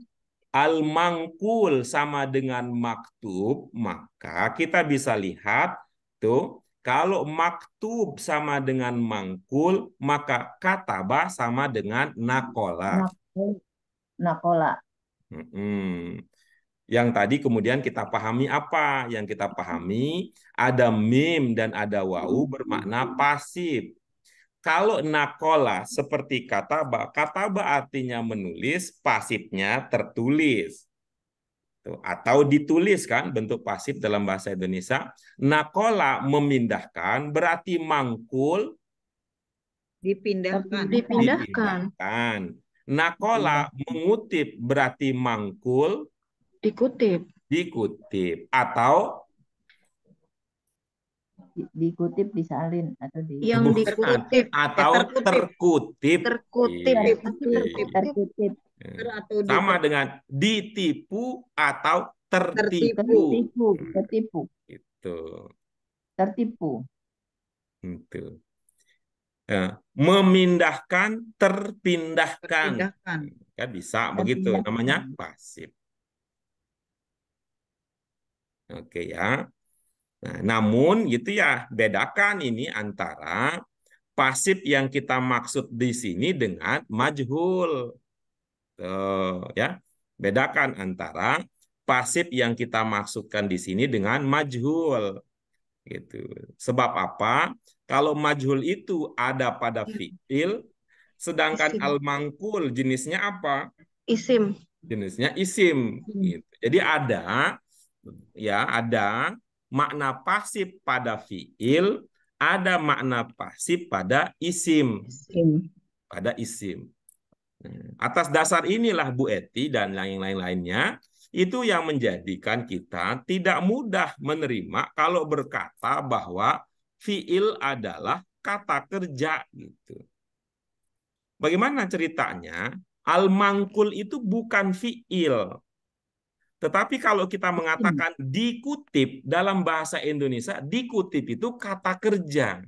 S1: al-mangkul sama dengan maktub, maka kita bisa lihat tuh, kalau maktub sama dengan mangkul, maka kataba sama dengan nakola.
S3: Nakola.
S1: Yang tadi kemudian kita pahami apa? Yang kita pahami ada mim dan ada wau bermakna pasif. Kalau nakola seperti kataba, kataba artinya menulis, pasifnya tertulis. Atau ditulis kan, bentuk pasif dalam bahasa Indonesia. Nakola memindahkan, berarti mangkul
S5: Dipindahkan.
S1: Nakola mengutip, berarti mangkul
S5: Dikutip.
S1: Atau
S3: dikutip, disalin atau
S5: Yang dikutip.
S1: Atau terkutip.
S3: terkutip.
S1: Sama dengan ditipu atau tertipu.
S3: Tertipu.
S1: Itu. Ya. Memindahkan, terpindahkan. Ya, bisa begitu, namanya pasif. Oke ya. Nah, namun gitu ya, bedakan ini antara pasif yang kita maksud di sini dengan majhul. Ya, bedakan antara pasif yang kita maksudkan di sini dengan majhul. Gitu. Sebab apa? Kalau majhul itu ada pada fi'il, sedangkan al-mangkul jenisnya apa?
S5: Isim.
S1: Jenisnya isim. Gitu. Jadi ada makna pasif pada fi'il, ada makna pasif pada isim. Atas dasar inilah Bu Eti dan lain-lainnya, itu yang menjadikan kita tidak mudah menerima kalau berkata bahwa fi'il adalah kata kerja gitu. Bagaimana ceritanya? Al-mangkul itu bukan fi'il. Tetapi kalau kita mengatakan dikutip dalam bahasa Indonesia, dikutip itu kata kerja.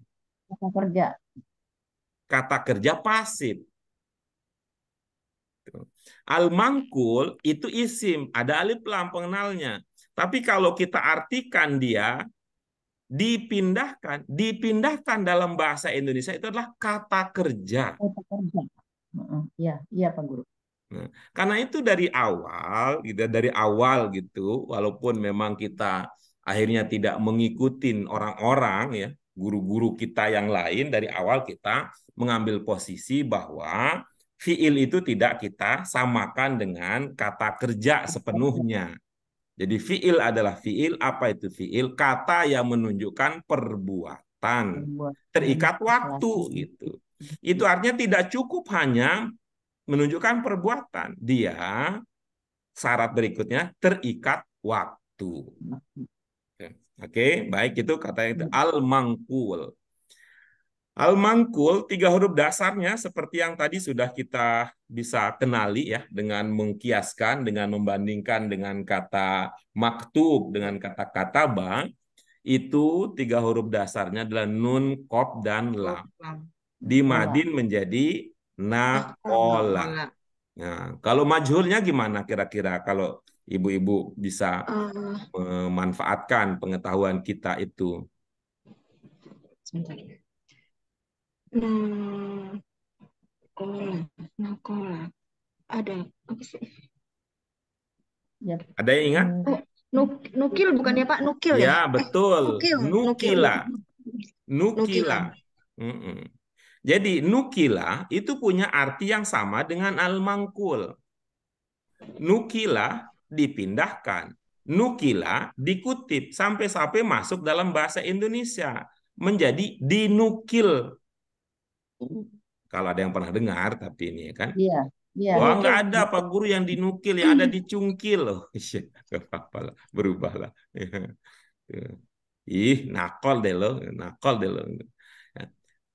S1: Kata kerja pasif. Al-mangkul itu isim, ada alif lam pengenalnya. Tapi kalau kita artikan dia dipindahkan dalam bahasa Indonesia itu adalah kata kerja.
S3: Iya Pak Guru.
S1: Nah, karena itu dari awal gitu, walaupun memang kita akhirnya tidak mengikuti orang-orang ya, guru-guru kita yang lain, dari awal kita mengambil posisi bahwa fiil itu tidak kita samakan dengan kata kerja sepenuhnya. Jadi fiil adalah fiil, apa itu fiil? Kata yang menunjukkan perbuatan, terikat waktu gitu. Itu artinya tidak cukup hanya menunjukkan perbuatan. Dia syarat berikutnya terikat waktu. Oke, baik, itu kata itu al-mangkul. Al-mangkul 3 huruf dasarnya seperti yang tadi sudah kita bisa kenali ya, dengan mengkiaskan, dengan membandingkan dengan kata maktub dengan kata kataba, itu 3 huruf dasarnya adalah nun, qaf, dan lam. Di madin menjadi nakola. Nah, kalau majhulnya gimana kira-kira kalau ibu-ibu bisa memanfaatkan pengetahuan kita itu?
S5: Nakola. Ada apa sih?
S1: Ada yang ingat?
S5: Nukil bukan ya Pak? Nukil ya?
S1: Ya, betul.
S5: Nukil.
S1: Nukila.
S5: Nukila.
S1: Nukila. Mm-mm. Jadi nukila itu punya arti yang sama dengan al-mangkul. Nukila dipindahkan. Nukila dikutip sampai-sampai masuk dalam bahasa Indonesia menjadi dinukil. Kalau ada yang pernah dengar, tapi ini ya kan.
S3: Iya, iya.
S1: Wah,
S5: Dinukil.
S1: nggak ada Pak Guru yang dinukil, yang ada dicungkil loh. Iya, nggak apa-apa lah, berubah lah. Ih, nakal deh lo, nakal deh lo.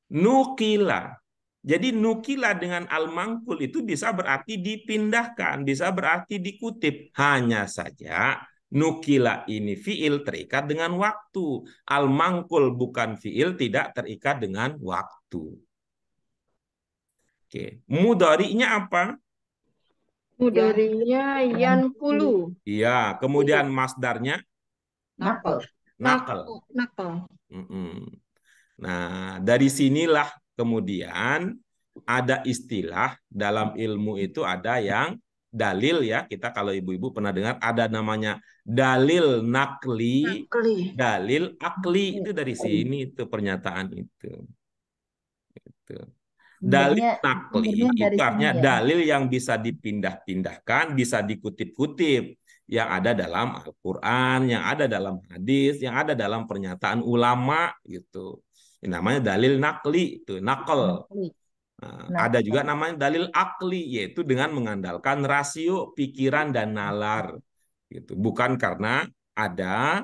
S1: Nukila. Jadi nukila dengan al-mangkul itu bisa berarti dipindahkan, bisa berarti dikutip. Hanya saja nukila ini fiil terikat dengan waktu. Al-mangkul bukan fiil, tidak terikat dengan waktu. Oke, mudhari'nya apa?
S5: Mudhari'nya yankulu.
S1: Iya, kemudian masdarnya
S3: Nakal.
S1: nakal.
S5: Nakal.
S1: Nah, dari sinilah kemudian ada istilah dalam ilmu itu ada yang dalil ya. Kita kalau ibu-ibu pernah dengar ada namanya dalil nakli,
S5: Nakli.
S1: dalil akli. Itu dari sini itu pernyataan itu. Gitu. Dalil nakli itu artinya dalil yang bisa dipindah-pindahkan, bisa dikutip-kutip, yang ada dalam Al-Quran, yang ada dalam hadis, yang ada dalam pernyataan ulama gitu. Ini namanya dalil nakli, itu nakal. Nah, ada juga namanya dalil akli, yaitu dengan mengandalkan rasio, pikiran, dan nalar. Gitu. Bukan karena ada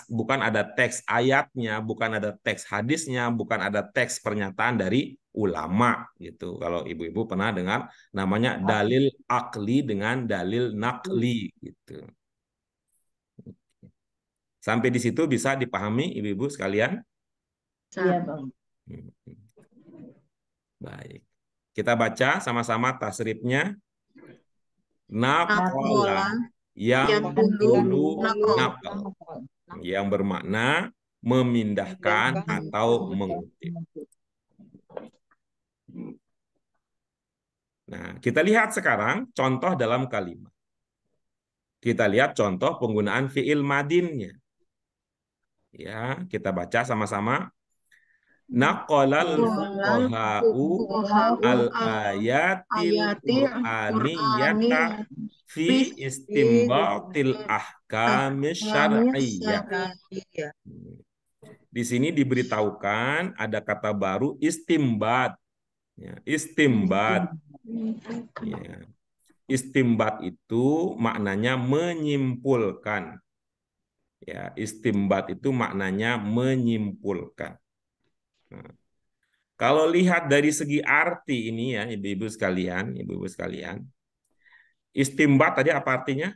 S1: bukan ada teks ayatnya, bukan ada teks hadisnya, bukan ada teks pernyataan dari ulama gitu. Kalau ibu-ibu pernah dengar namanya dalil akli dengan dalil nakli gitu. Sampai di situ bisa dipahami ibu-ibu sekalian?
S3: Iya, Bang.
S1: Baik. Kita baca sama-sama tasrifnya. Naqala yang dulu nakal, yang bermakna memindahkan atau mengutip. Nah, kita lihat sekarang contoh dalam kalimat. Kita lihat contoh penggunaan fiil madinnya. Ya, kita baca sama-sama. Naqalal fuqaha'u al-ayatil qur'aniyata fi istimbatil ahkam syar'iyyah. Di sini diberitahukan ada kata baru istimbat. Ya, istimbat. Ya. Istimbat itu maknanya menyimpulkan. Ya, istimbat itu maknanya menyimpulkan. Nah, kalau lihat dari segi arti ini ya, ibu-ibu sekalian, istimbat tadi apa artinya?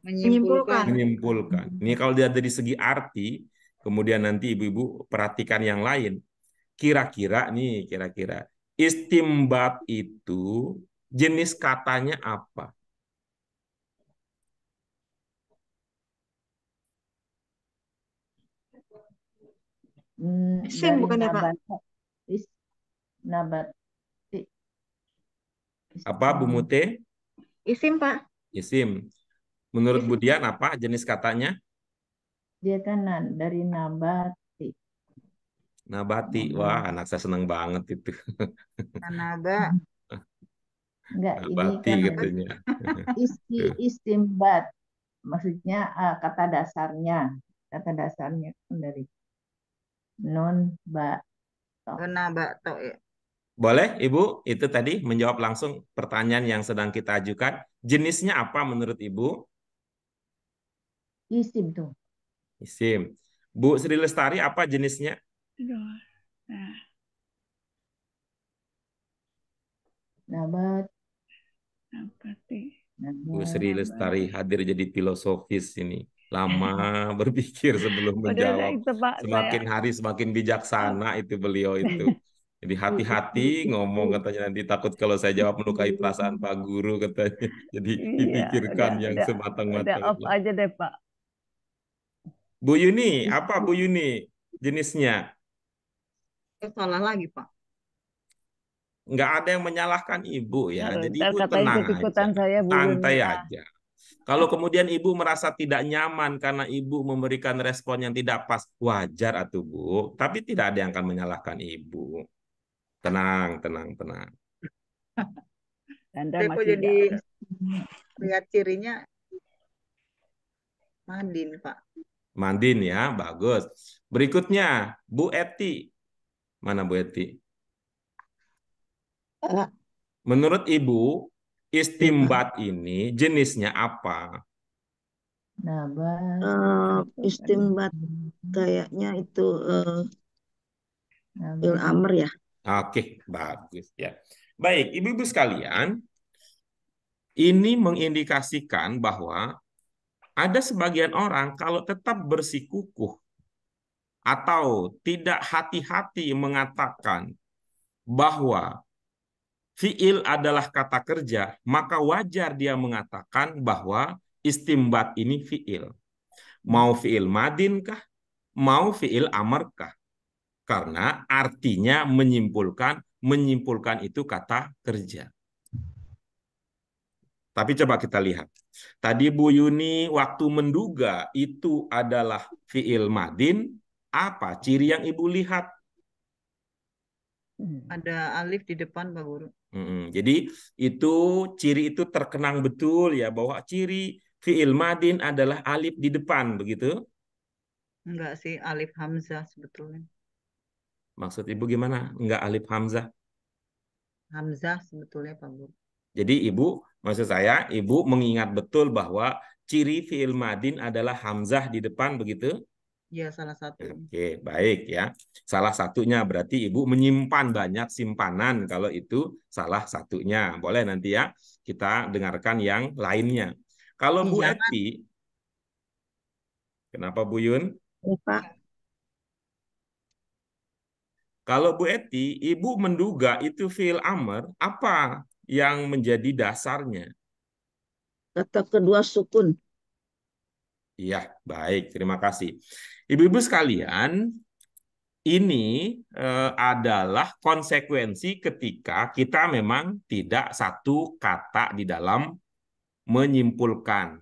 S2: Menyimpulkan.
S1: Menyimpulkan. Ini kalau lihat dari segi arti, kemudian nanti ibu-ibu perhatikan yang lain. Kira-kira istimbat itu jenis katanya apa?
S5: Isim bukan ya Pak?
S3: Nabat.
S1: Apa Bu Mute?
S5: Isim Pak.
S1: Isim. Menurut Bu Dian apa jenis katanya?
S3: Dia kan dari nabati.
S1: Nabati. Wah, anak saya senang banget itu.
S2: Naga.
S3: Enggak,
S1: Nabati
S3: ini kan
S1: katanya.
S3: istimbat. Maksudnya kata dasarnya. Kata dasarnya kan dari non ba.
S2: Nabato ya.
S1: Boleh, Ibu? Itu tadi menjawab langsung pertanyaan yang sedang kita ajukan. Jenisnya apa menurut Ibu?
S3: Isim tuh.
S1: Isim. Bu Sri Lestari, apa jenisnya?
S3: Nabat.
S1: Bu Sri Lestari hadir jadi filosofis ini. Lama berpikir sebelum menjawab.
S4: Itu, Pak,
S1: semakin hari semakin bijaksana itu beliau itu. Jadi hati-hati ngomong katanya, nanti takut kalau saya jawab melukai perasaan Pak Guru katanya. Jadi dipikirkan yang
S4: udah
S1: sematang-matang.
S4: off aja deh, Pak.
S1: Bu Yuni, apa Bu Yuni jenisnya?
S2: Salah lagi Pak.
S1: Nggak ada yang menyalahkan Ibu ya. Jadi Ibu
S4: Kata
S1: tenang
S4: ikut-ikutan
S1: aja.
S4: saya, Bu
S1: Santai
S4: Yuni.
S1: aja. Kalau kemudian ibu merasa tidak nyaman karena ibu memberikan respon yang tidak pas, wajar atuh Bu. Tapi tidak ada yang akan menyalahkan ibu. Tenang, tenang, tenang.
S4: Tanda
S2: Saya kok
S4: masih
S2: jadi
S4: jauh.
S2: lihat cirinya Madin, Pak.
S1: Mandin ya, bagus. Berikutnya, Bu Eti. Mana Bu Eti? Menurut Ibu, istimbat ini jenisnya apa?
S3: Nabas.
S6: Istimbat kayaknya itu fil amr ya.
S1: Oke, bagus ya. Baik, ibu-ibu sekalian, ini mengindikasikan bahwa ada sebagian orang kalau tetap bersikukuh atau tidak hati-hati mengatakan bahwa fiil adalah kata kerja, maka wajar dia mengatakan bahwa istimbat ini fiil. Mau fiil madin kah? Mau fiil amr kah? Karena artinya menyimpulkan itu kata kerja. Tapi coba kita lihat. Tadi Bu Yuni waktu menduga itu adalah fiil madin, apa ciri yang Ibu lihat?
S2: Ada alif di depan, Pak Guru.
S1: Jadi itu ciri itu terkenang betul ya bahwa ciri fiil madin adalah alif di depan, begitu?
S2: Enggak sih, alif hamzah sebetulnya.
S1: Maksud Ibu gimana? Enggak alif hamzah?
S2: Hamzah sebetulnya, Pak Guru.
S1: Jadi maksud saya, Ibu mengingat betul bahwa ciri fiil madin adalah hamzah di depan, begitu?
S2: Ya, salah satu.
S1: Oke, baik ya. Salah satunya berarti Ibu menyimpan banyak simpanan kalau itu salah satunya. Boleh nanti ya kita dengarkan yang lainnya. Kalau Bu
S2: Jangan.
S1: Eti, kenapa Bu Yun?
S6: Ya, Pak.
S1: Kalau Bu Eti, Ibu menduga itu fiil amr, apa yang menjadi dasarnya?
S6: Kata kedua sukun.
S1: Iya, baik. Terima kasih. Ibu-ibu sekalian, ini adalah konsekuensi ketika kita memang tidak satu kata di dalam menyimpulkan.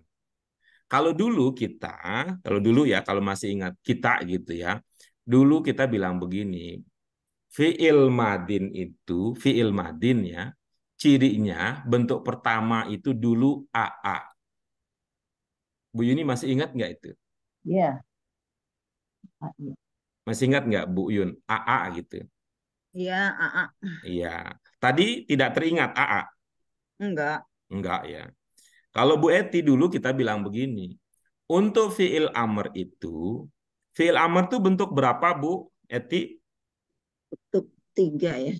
S1: Kalau dulu kalau masih ingat kita gitu ya, dulu kita bilang begini, fiil madin ya, cirinya bentuk pertama itu dulu AA. Bu Yuni masih ingat nggak itu?
S3: Iya.
S1: Masih ingat nggak Bu Yun? AA gitu.
S2: Iya, AA.
S1: Iya. Tadi tidak teringat AA?
S2: Enggak.
S1: Enggak ya. Kalau Bu Eti dulu kita bilang begini. Untuk fiil amr itu bentuk berapa Bu Eti?
S6: Bentuk 3 ya.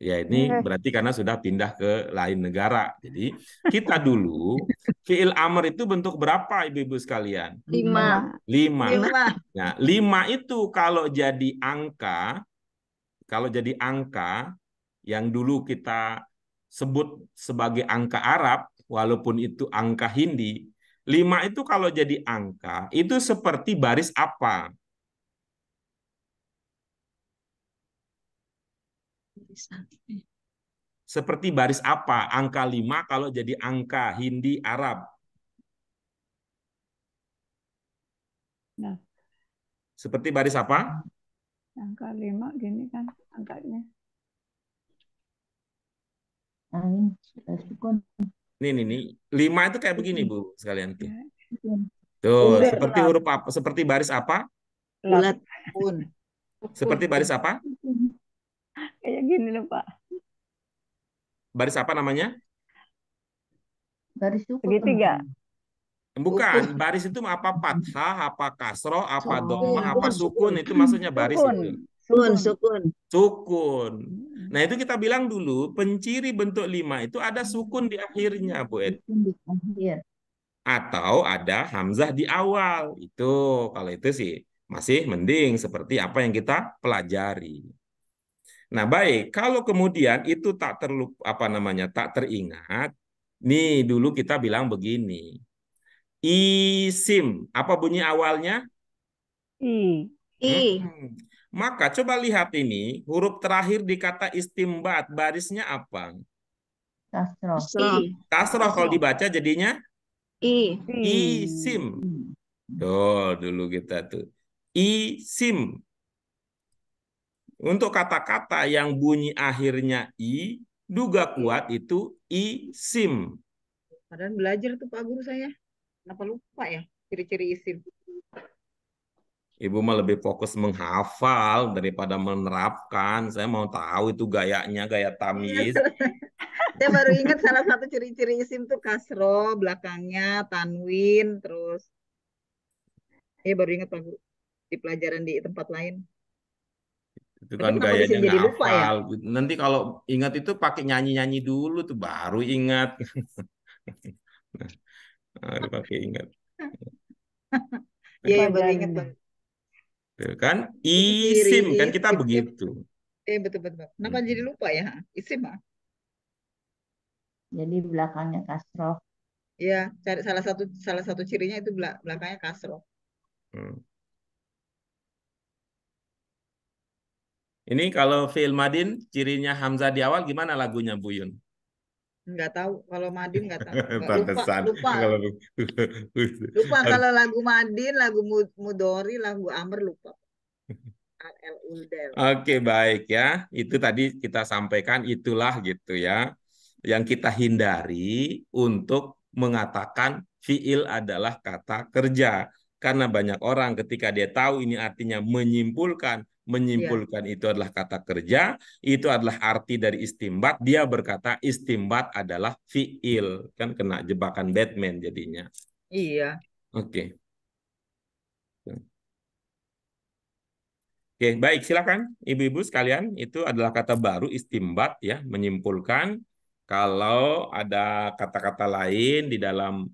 S1: Ya ini berarti karena sudah pindah ke lain negara. Jadi kita dulu fiil amr itu bentuk berapa Ibu-ibu sekalian?
S6: 5.
S1: 5.
S2: 5.
S1: Nah, 5 itu kalau jadi angka yang dulu kita sebut sebagai angka Arab, walaupun itu angka Hindi, 5 itu kalau jadi angka, itu seperti baris apa? Seperti baris apa? Angka 5 kalau jadi angka Hindi Arab.
S4: Nah,
S1: Seperti baris apa?
S4: angka 5 gini kan angkanya.
S3: Sukun.
S1: Nih. 5 itu kayak begini, Bu, sekalian tuh.
S4: Ya,
S1: Tuh,
S6: Bulat.
S1: seperti huruf apa? Seperti baris apa?
S6: Bulat.
S2: Pun.
S1: Seperti baris apa?
S4: kayak gini loh Pak.
S1: Baris apa namanya?
S3: Baris sukun.
S4: Segitiga.
S1: Bukan, baris itu apa? Fathah, apa kasroh, apa dhammah, apa
S6: Sukun.
S1: sukun. Itu maksudnya baris itu.
S6: Sukun.
S1: Sukun. Nah, itu kita bilang dulu, penciri bentuk 5 itu ada sukun di akhirnya, Bu Ed.
S3: Sukun di akhir.
S1: Atau ada hamzah di awal. Itu, kalau itu sih masih mending seperti apa yang kita pelajari. Nah, baik, kalau kemudian itu tak teringat, nih dulu kita bilang begini. Isim, apa bunyi awalnya?
S4: I.
S6: I.
S1: Maka coba lihat ini, huruf terakhir di kata istimbat, barisnya apa?
S3: Kasroh.
S6: Kasroh.
S1: Kasroh kalau dibaca jadinya
S5: I.
S1: Isim. Tuh, dulu kita tuh. Isim. Untuk kata-kata yang bunyi akhirnya I, duga kuat itu isim.
S2: Padahal belajar tuh Pak Guru saya. Kenapa lupa ya ciri-ciri isim?
S1: Ibu mah lebih fokus menghafal daripada menerapkan. Saya mau tahu itu gayanya, gaya
S2: Iya,
S1: tamyiz.
S2: saya baru ingat salah satu ciri-ciri isim tuh kasro, belakangnya tanwin, terus baru ingat Pak Guru di pelajaran di tempat lain.
S1: Itu
S2: Tapi
S1: kan
S2: kenapa di
S1: gayanya
S2: sini
S1: nggak
S2: jadi lupa ya?
S1: hafal. Nanti kalau ingat itu pakai nyanyi-nyanyi dulu tuh baru ingat. Baru pakai ingat.
S2: Iya, baru
S4: Pelajaran
S2: ingat
S4: ini.
S2: Bang.
S1: Tuh kan
S2: Itu ciri
S1: isim kan kita
S2: isim.
S1: begitu.
S2: Betul betul. Kenapa jadi
S1: Hmm.
S2: lupa ya? Isim ah.
S3: Jadi belakangnya kasroh.
S2: Iya, cari salah satu cirinya itu belakangnya kasro.
S1: Hmm. Ini kalau fi'il madin cirinya hamzah di awal gimana lagunya Bu Yun?
S2: Nggak tahu kalau Madin nggak tahu. Nggak lupa
S1: Pantesan.
S2: lupa
S1: Kalau
S2: lupa kalau lagu Madin, lagu Mudori, lagu Amr lupa. Al Uldel.
S1: Oke, baik ya. Itu tadi kita sampaikan itulah gitu ya. Yang kita hindari untuk mengatakan fiil adalah kata kerja. Karena banyak orang ketika dia tahu ini artinya menyimpulkan,
S2: Iya,
S1: menyimpulkan itu adalah kata kerja, itu adalah arti dari istimbat, dia berkata istimbat adalah fiil. Kan kena jebakan Batman jadinya.
S2: iya.
S1: Oke. Oke, baik, silakan ibu-ibu sekalian. Itu adalah kata baru istimbat ya, menyimpulkan. Kalau ada kata-kata lain di dalam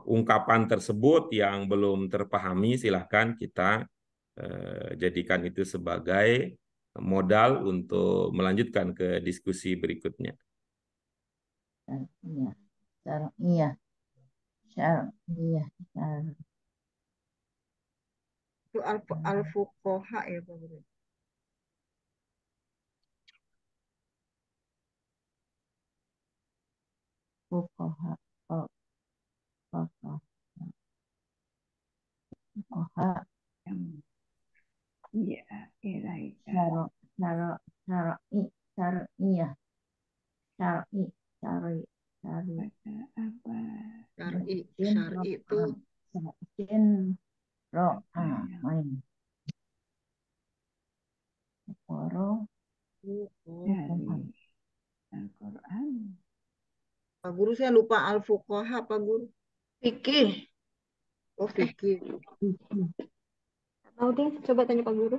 S1: ungkapan tersebut yang belum terpahami, silakan kita jadikan itu sebagai modal untuk melanjutkan ke diskusi berikutnya.
S3: Iya, syar'iyah, syar'iyah,
S2: Itu al fuqaha ya Pak Guru.
S3: fuqaha, fuqaha, fuqaha,
S4: Iya, ilahi.
S3: syara, syara, syar'i, syar'iyah, syar'i, syar'i, syar'i,
S4: Apa
S2: Syar'i itu
S3: syar'in,
S4: yang
S3: main, koro,
S4: dari Al-Quran?
S2: Pak Guru saya lupa al fuqaha Pak Guru.
S5: Fikih.
S2: Oh, fikih.
S5: Tahu deh, coba tanya Pak Guru.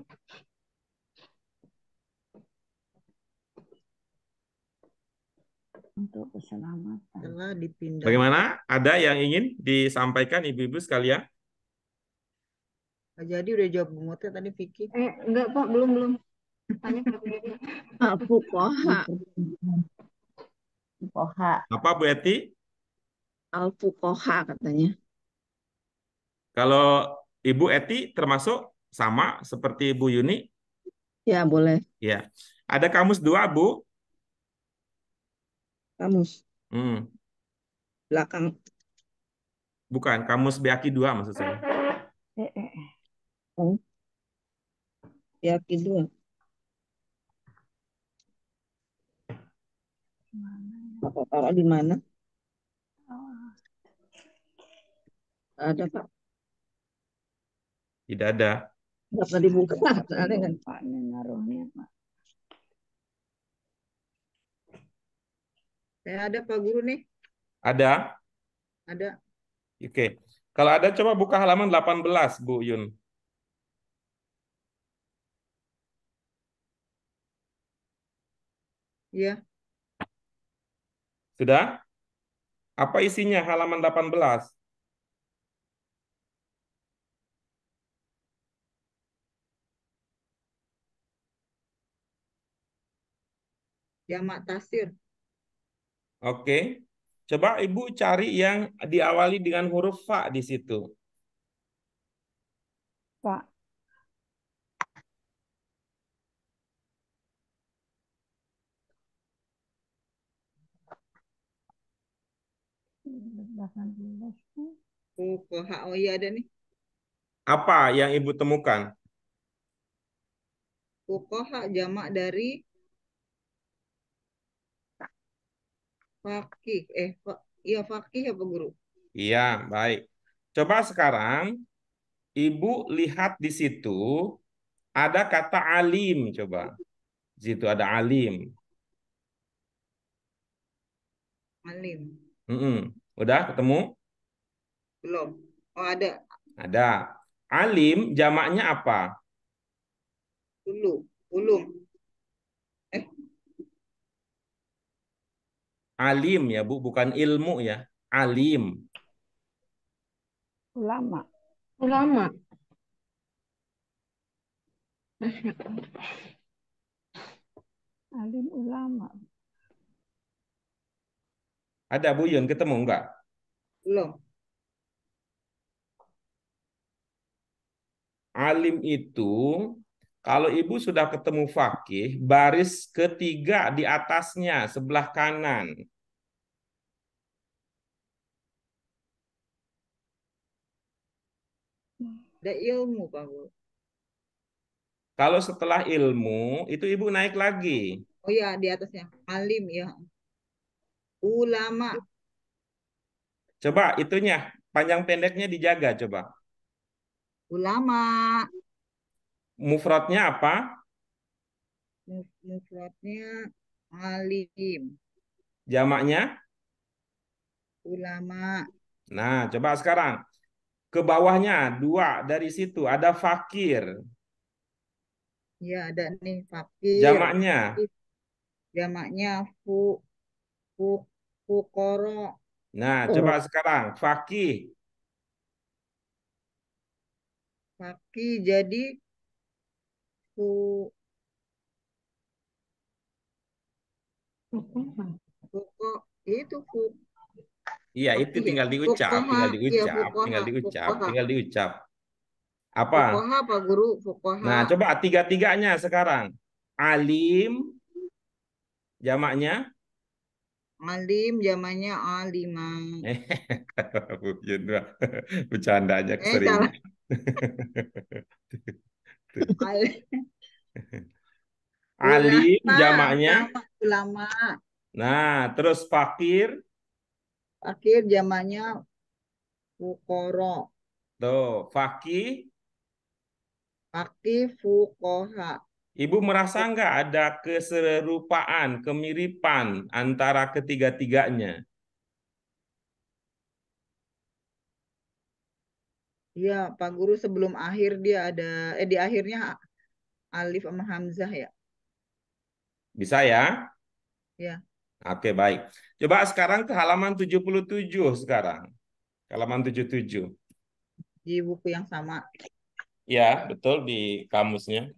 S4: Untuk keselamatan.
S2: Telah dipindah.
S1: Bagaimana? Ada yang ingin disampaikan ibu-ibu sekalian?
S2: Jadi udah jawab Bumutnya tadi fikih.
S5: Enggak Pak, belum. Tanya Pak Guru.
S6: Al-Fuqaha.
S3: fuqaha,
S1: Apa Bu Eti?
S6: Al-Fuqaha katanya.
S1: Kalau Ibu Eti termasuk sama seperti Bu Yuni?
S6: Ya, boleh.
S1: Ya. Ada kamus dua, Bu?
S6: Kamus.
S1: Hmm.
S6: Belakang.
S1: Bukan, kamus Beaki dua maksud saya.
S6: Oh, ya, kedua. Apa taruh di mana? Ada, Pak.
S1: Tidak ada.
S6: Dapat dibuka. Ada kan?
S4: Pak, ini ngaruhnya Pak.
S2: Saya ada Pak Guru nih.
S1: Ada?
S2: Ada.
S1: Oke. Kalau ada coba buka halaman 18, Bu Yun.
S2: Iya.
S1: Sudah? Apa isinya halaman 18?
S2: Jamak tasir.
S1: Oke. Coba Ibu cari yang diawali dengan huruf fa di situ.
S4: Pak, 18.
S2: Fuqaha. Oh iya ada nih.
S1: Apa yang Ibu temukan?
S2: Fuqaha jamak dari fakih. Iya fakih apa guru?
S1: Iya, baik. Coba sekarang Ibu lihat di situ ada kata alim, coba. Di situ ada alim.
S2: Alim.
S1: Udah ketemu?
S2: Belum. Oh ada.
S1: Ada. Alim jamaknya apa?
S2: Dulu. Ulum. Eh,
S1: Alim ya, Bu, bukan ilmu ya. Alim.
S4: Ulama.
S5: Ulama.
S4: Alim ulama.
S1: Ada Bu Yun, ketemu enggak?
S2: belum.
S1: Alim itu kalau Ibu sudah ketemu fakih, baris ketiga di atasnya, sebelah kanan.
S2: Ada ilmu Pak Guru.
S1: Kalau setelah ilmu, itu Ibu naik lagi.
S2: Oh iya di atasnya. Alim ya. Ulama.
S1: Coba itunya, panjang pendeknya dijaga coba.
S2: Ulama.
S1: Mufradnya apa?
S2: Mufradnya alim.
S1: Jamaknya?
S2: Ulama.
S1: Nah, coba sekarang. Ke bawahnya, dua dari situ. Ada fakir.
S2: Ya ada nih fakir.
S1: Jamaknya?
S2: Jamaknya fu fuqara.
S1: Nah, coba sekarang. Fakih.
S2: Fakih jadi fu fuko itu
S1: Iya, itu
S2: fakih ya.
S1: tinggal diucap,
S2: Fuqaha.
S1: tinggal
S2: Iya
S1: diucap,
S2: fuqaha.
S1: tinggal diucap,
S2: Fuqaha.
S1: tinggal diucap. Apa?
S2: Fuqaha Pak Guru. Fuqaha.
S1: Nah, coba tiga-tiganya sekarang. Alim, jamaknya?
S2: Alim zamannya alimah.
S1: Bu Yun, bercandanya
S2: Salah.
S1: keseringan. Alim
S2: Ulama,
S1: jamaknya.
S2: sama ulama.
S1: Nah, terus fakir.
S2: Akhir zamannya fuqara.
S1: Tuh, fakih.
S2: Fakih fuqaha.
S1: Ibu merasa nggak ada keserupaan, kemiripan antara ketiga-tiganya?
S2: Iya, Pak Guru sebelum akhir dia ada di akhirnya alif sama hamzah ya.
S1: Bisa ya?
S2: Ya,
S1: Oke, baik. Coba sekarang ke halaman 77 sekarang. Halaman 77.
S2: di buku yang sama.
S1: Ya, betul di kamusnya.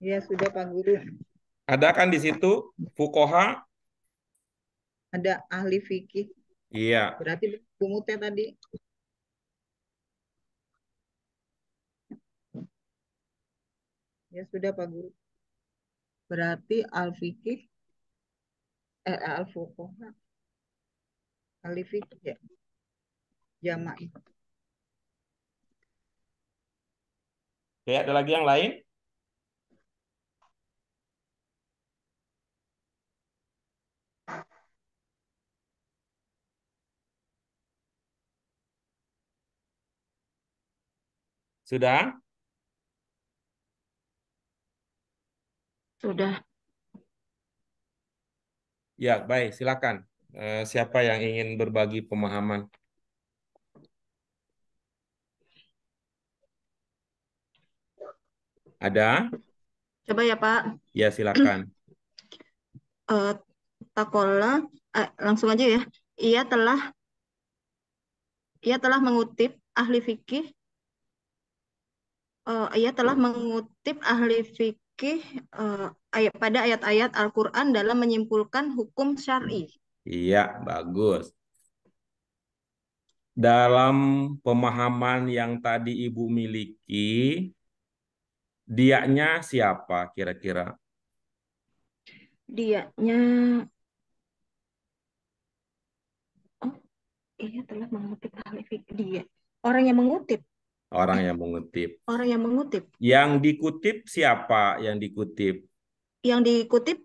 S2: Ya, sudah Pak Guru.
S1: Ada kan di situ fukoha?
S2: Ada ahli fikih.
S1: Iya.
S2: Berarti buku mute tadi. Ya, sudah Pak Guru. Berarti al-fikih al-fuqaha ahli fikih ya. Jamak.
S1: Oke, ada lagi yang lain? Sudah?
S5: Sudah.
S1: Ya, baik. Silakan. Siapa yang ingin berbagi pemahaman? Ada?
S5: Coba ya Pak.
S1: Ya, silakan.
S5: Eh, Takola, langsung aja ya. Ia telah mengutip ahli fikih. Ia telah mengutip ahli fikih pada ayat-ayat Al-Quran dalam menyimpulkan hukum syar'i.
S1: Iya, bagus. dalam pemahaman yang tadi Ibu miliki, dianya siapa kira-kira?
S5: Dianya, oh iya telah mengutip ahli fikih dia. Orang yang mengutip,
S1: Orang yang mengutip.
S5: orang yang mengutip.
S1: Yang dikutip siapa yang dikutip?
S5: Yang dikutip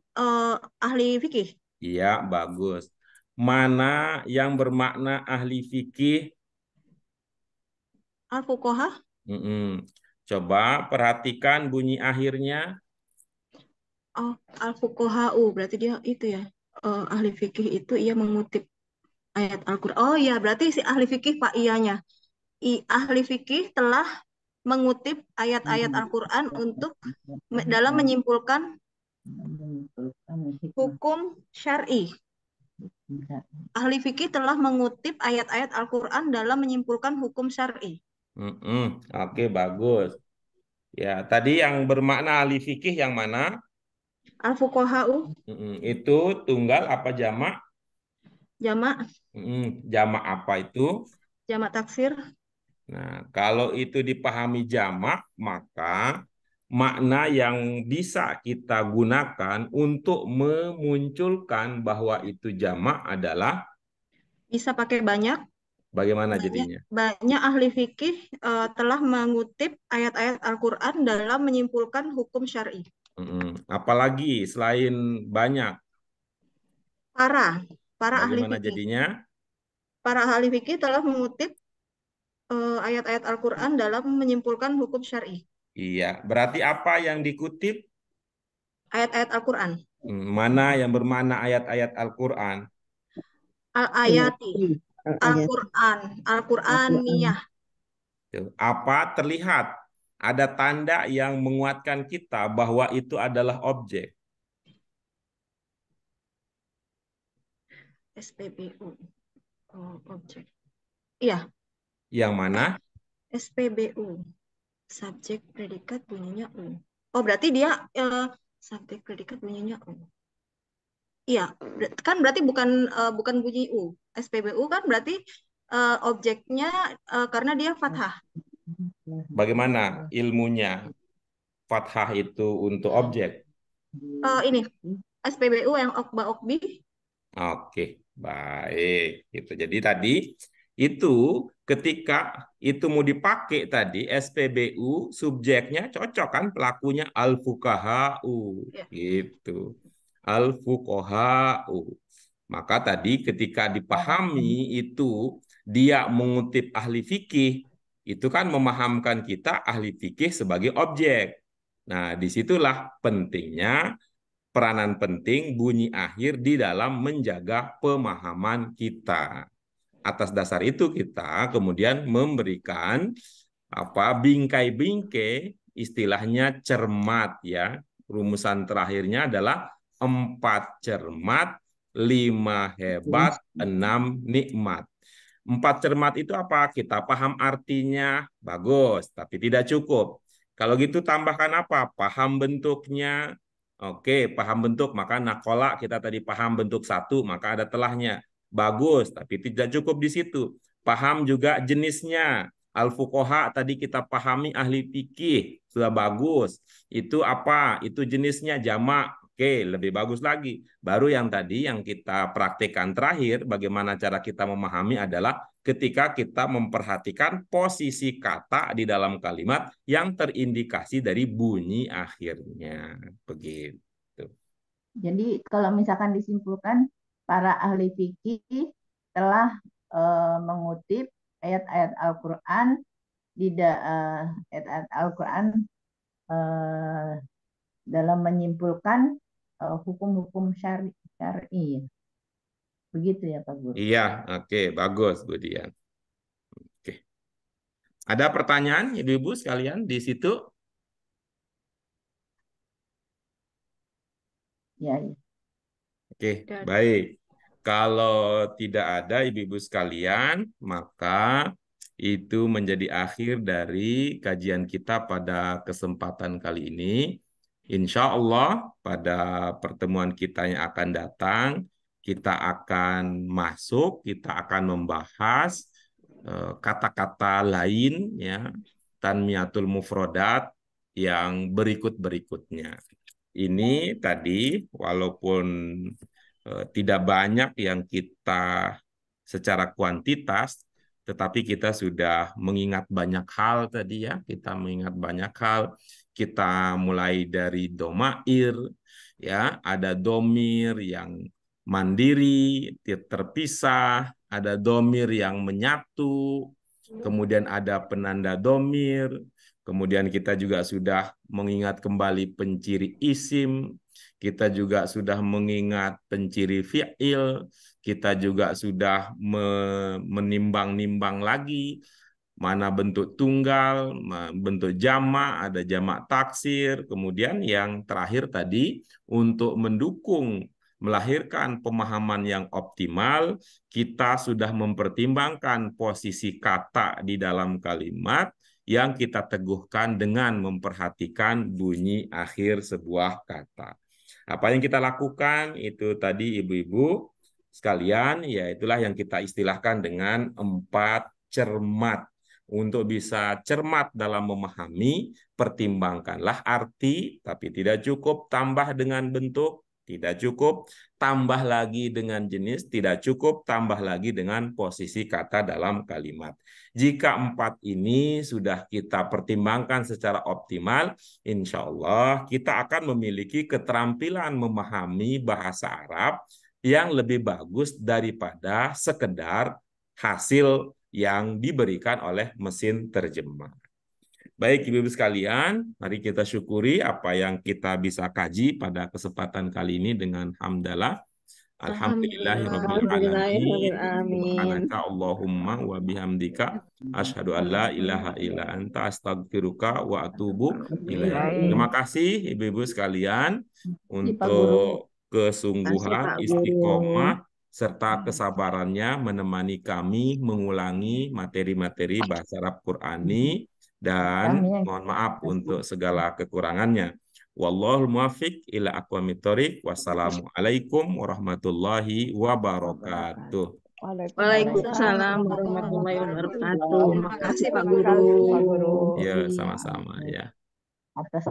S5: ahli fikih.
S1: Iya, bagus. Mana yang bermakna ahli fikih?
S5: Al-Fuqaha,
S1: Coba perhatikan bunyi akhirnya.
S5: oh, Al-Fuqaha'u, berarti dia itu ya. Ahli fikih itu ia mengutip ayat Al-Quran. Oh iya, berarti si ahli fikih Pak iyanya. Ahli fikih telah mengutip ayat-ayat Al-Quran untuk dalam menyimpulkan hukum syar'i. Ahli fikih telah mengutip ayat-ayat Al-Quran dalam menyimpulkan hukum syar'i.
S1: Oke, bagus. Ya, tadi yang bermakna ahli fikih yang mana?
S5: Al-Fuqaha'u,
S1: Itu tunggal apa jamak?
S5: jamak,
S1: Jamak apa itu?
S5: jamak taksir.
S1: Nah, kalau itu dipahami jamak, maka makna yang bisa kita gunakan untuk memunculkan bahwa itu jamak adalah
S5: Bisa pakai banyak.
S1: bagaimana jadinya?
S5: Banyak ahli fikih telah mengutip ayat-ayat Al-Quran dalam menyimpulkan hukum syar'i.
S1: Apalagi selain banyak,
S5: Para ahli
S1: bagaimana
S5: fikih.
S1: jadinya?
S5: Para ahli fikih telah mengutip ayat-ayat Al-Quran dalam menyimpulkan hukum syar'i.
S1: Iya, berarti apa yang dikutip?
S5: Ayat-ayat Al-Quran.
S1: Mana yang bermakna ayat-ayat Al-Quran?
S5: Al-ayati. Al-Quran. Al-Quraniyah.
S1: Apa terlihat? Ada tanda yang menguatkan kita bahwa itu adalah objek.
S5: SPBU. Oh, objek. Iya.
S1: Yang mana?
S5: SPBU. Subjek predikat bunyinya U. Oh, berarti dia subjek predikat bunyinya U. Iya, kan berarti bukan bunyi U. SPBU kan berarti objeknya karena dia fathah.
S1: Bagaimana ilmunya? Fathah itu untuk objek.
S5: Ini SPBU yang okba okbi.
S1: Oke, baik. Gitu. Jadi tadi itu ketika itu mau dipakai tadi SPBU subjeknya cocok kan pelakunya al-fuqaha'u gitu. Al-fuqaha'u. Maka tadi ketika dipahami itu dia mengutip ahli fikih, itu kan memahamkan kita ahli fikih sebagai objek. Nah, disitulah pentingnya peranan penting bunyi akhir di dalam menjaga pemahaman kita. Atas dasar itu kita kemudian memberikan bingkai-bingkai istilahnya cermat ya. Rumusan terakhirnya adalah 4 cermat, 5 hebat, 6 nikmat. 4 cermat itu apa? Kita paham artinya, bagus, tapi tidak cukup. Kalau gitu tambahkan apa? Paham bentuknya. Oke, paham bentuk, maka nakola kita tadi paham bentuk 1, maka ada telahnya. Bagus, tapi tidak cukup di situ. Paham juga jenisnya. Al-fuqaha tadi kita pahami ahli fikih, sudah bagus. Itu apa? Itu jenisnya jamak. Oke, lebih bagus lagi. Baru yang tadi yang kita praktekkan terakhir, bagaimana cara kita memahami adalah ketika kita memperhatikan posisi kata di dalam kalimat yang terindikasi dari bunyi akhirnya. Begitu.
S3: Jadi kalau misalkan disimpulkan, para ahli fikih telah mengutip ayat-ayat Al-Quran ayat-ayat Al-Quran dalam menyimpulkan hukum-hukum syar'i. Begitu ya Pak Guru?
S1: Iya, oke, bagus Bu Dian. Oke. Ada pertanyaan Ibu-ibu sekalian di situ?
S3: Ya.
S1: Oke, baik. Kalau tidak ada Ibu-ibu sekalian, maka itu menjadi akhir dari kajian kita pada kesempatan kali ini. Insya Allah pada pertemuan kita yang akan datang, kita akan masuk, kita akan membahas kata-kata lain ya, tanmiyatul mufrodat yang berikut-berikutnya. Ini tadi walaupun tidak banyak yang kita secara kuantitas, tetapi kita sudah mengingat banyak hal tadi ya, kita mengingat banyak hal. Kita mulai dari domair, ya, ada domir yang mandiri, terpisah, ada domir yang menyatu, kemudian ada penanda domir, kemudian kita juga sudah mengingat kembali penciri isim, kita juga sudah mengingat penciri fi'il, kita juga sudah menimbang-nimbang lagi mana bentuk tunggal, bentuk jamak, ada jamak taksir, kemudian yang terakhir tadi untuk mendukung melahirkan pemahaman yang optimal, kita sudah mempertimbangkan posisi kata di dalam kalimat yang kita teguhkan dengan memperhatikan bunyi akhir sebuah kata. Apa yang kita lakukan itu tadi ibu-ibu sekalian, ya itulah yang kita istilahkan dengan 4 cermat. Untuk bisa cermat dalam memahami, pertimbangkanlah arti, tapi tidak cukup tambah dengan bentuk, tidak cukup tambah lagi dengan jenis, tidak cukup tambah lagi dengan posisi kata dalam kalimat. Jika 4 ini sudah kita pertimbangkan secara optimal, insya Allah kita akan memiliki keterampilan memahami bahasa Arab yang lebih bagus daripada sekedar hasil yang diberikan oleh mesin terjemah. Baik Ibu-Ibu sekalian, mari kita syukuri apa yang kita bisa kaji pada kesempatan kali ini dengan hamdalah. Alhamdulillahirrabbilalamin. Subhanaka Allahumma wa bihamdika asyhadu an la ilaha illa anta astaghfiruka wa atubu ilaik. Terima kasih Ibu-Ibu sekalian untuk kesungguhan, istiqomah, serta kesabarannya menemani kami mengulangi materi-materi bahasa Arab Qurani, dan mohon maaf untuk segala kekurangannya. Wallahul muwaffiq ila aqwamit thoriq. Wassalamualaikum warahmatullahi wabarakatuh.
S6: Waalaikumsalam warahmatullahi wabarakatuh. Makasih Pak Guru.
S1: Ya, sama-sama ya.
S3: Atas